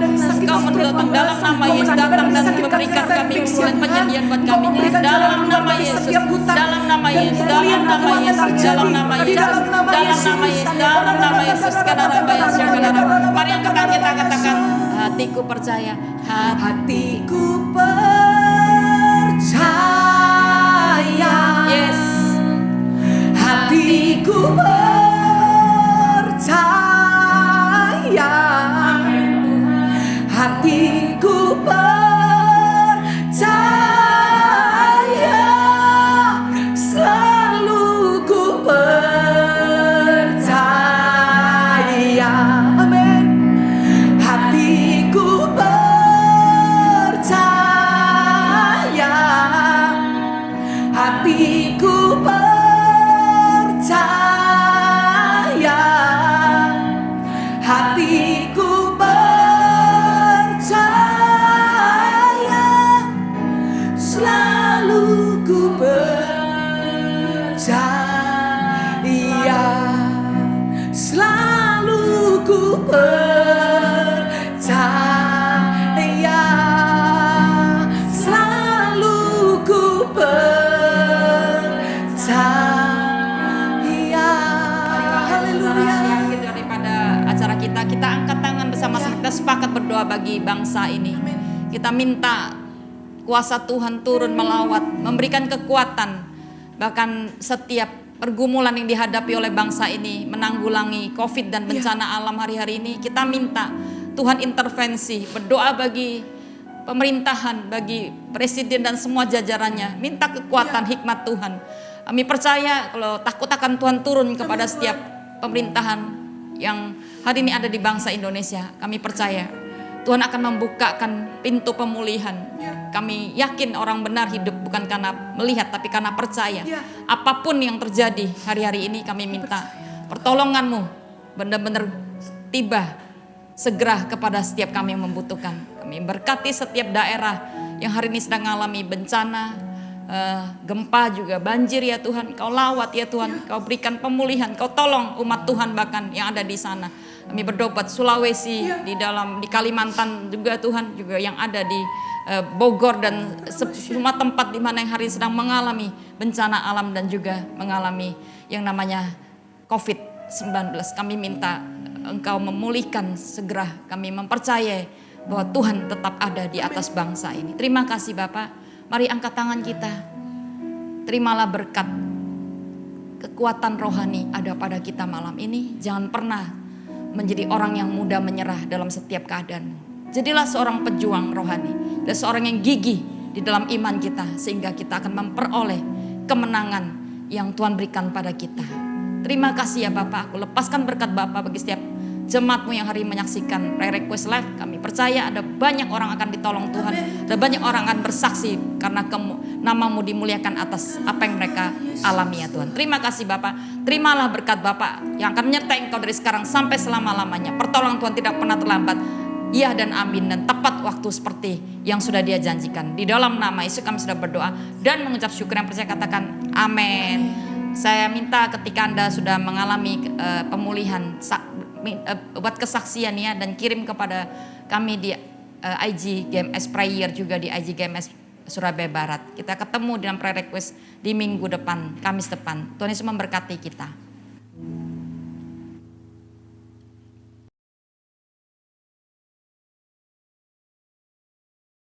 Kau mendatang dalam nama Yesus, datang dan memberikan kami penyediaan buat kami dalam nama Yesus, dalam nama Yesus, dalam nama Yesus, dalam nama Yesus, dalam nama Yesus, dalam nama Yesus, karena nama Yesus, mari angkat tangan kita katakan, hatiku percaya, hatiku percaya, yes, hatiku percaya, hatiku percaya, selalu ku percaya, amin. Hatiku percaya, hatiku percaya, hatiku percaya, selalu ku percaya, selalu ku percaya, selalu ku percaya. Haleluya. Akhir daripada acara kita angkat tangan bersama-sama, kita sepakat berdoa bagi bangsa ini. Kita minta kuasa Tuhan turun melawat, memberikan kekuatan, bahkan setiap pergumulan yang dihadapi oleh bangsa ini, menanggulangi COVID dan bencana alam hari-hari ini. Kita minta Tuhan intervensi, berdoa bagi pemerintahan, bagi presiden dan semua jajarannya, minta kekuatan hikmat Tuhan. Kami percaya kalau takut akan Tuhan turun kepada setiap pemerintahan yang hari ini ada di bangsa Indonesia. Kami percaya Tuhan akan membukakan pintu pemulihan. Kami yakin orang benar hidup bukan karena melihat, tapi karena percaya. Apapun yang terjadi hari-hari ini, kami minta pertolongan-Mu benar-benar tiba segera kepada setiap kami yang membutuhkan. Kami berkati setiap daerah yang hari ini sedang mengalami bencana, gempa juga, banjir ya Tuhan. Kau lawat ya Tuhan, Kau berikan pemulihan, Kau tolong umat Tuhan bahkan yang ada di sana. Kami berdoa buat Sulawesi, di Kalimantan juga Tuhan, juga yang ada di Bogor dan semua tempat di mana yang hari ini sedang mengalami bencana alam dan juga mengalami yang namanya COVID-19. Kami minta Engkau memulihkan segera. Kami mempercayai bahwa Tuhan tetap ada di atas bangsa ini. Terima kasih Bapak. Mari angkat tangan kita. Terimalah berkat. Kekuatan rohani ada pada kita malam ini. Jangan pernah menjadi orang yang mudah menyerah dalam setiap keadaanmu. Jadilah seorang pejuang rohani, dan seorang yang gigih di dalam iman kita, sehingga kita akan memperoleh kemenangan yang Tuhan berikan pada kita. Terima kasih ya Bapak, aku lepaskan berkat Bapak bagi setiap jemaat-Mu yang hari ini menyaksikan Prayer Request Live. Kami percaya ada banyak orang akan ditolong Tuhan, ada banyak orang akan bersaksi karena nama-Mu dimuliakan atas apa yang mereka alami ya Tuhan. Terima kasih Bapak, terimalah berkat Bapak yang akan menyertai Engkau dari sekarang sampai selama-lamanya. Pertolongan Tuhan tidak pernah terlambat. Ya dan amin, dan tepat waktu seperti yang sudah Dia janjikan. Di dalam nama Yesus kami sudah berdoa dan mengucap syukur. Yang percaya katakan amin. Saya minta ketika Anda sudah mengalami pemulihan, buat kesaksian ya, dan kirim kepada kami di IG GMS Prayer, juga di IG GMS Surabaya Barat. Kita ketemu dalam prayer request di minggu depan, Kamis depan. Tuhan Yesus memberkati kita.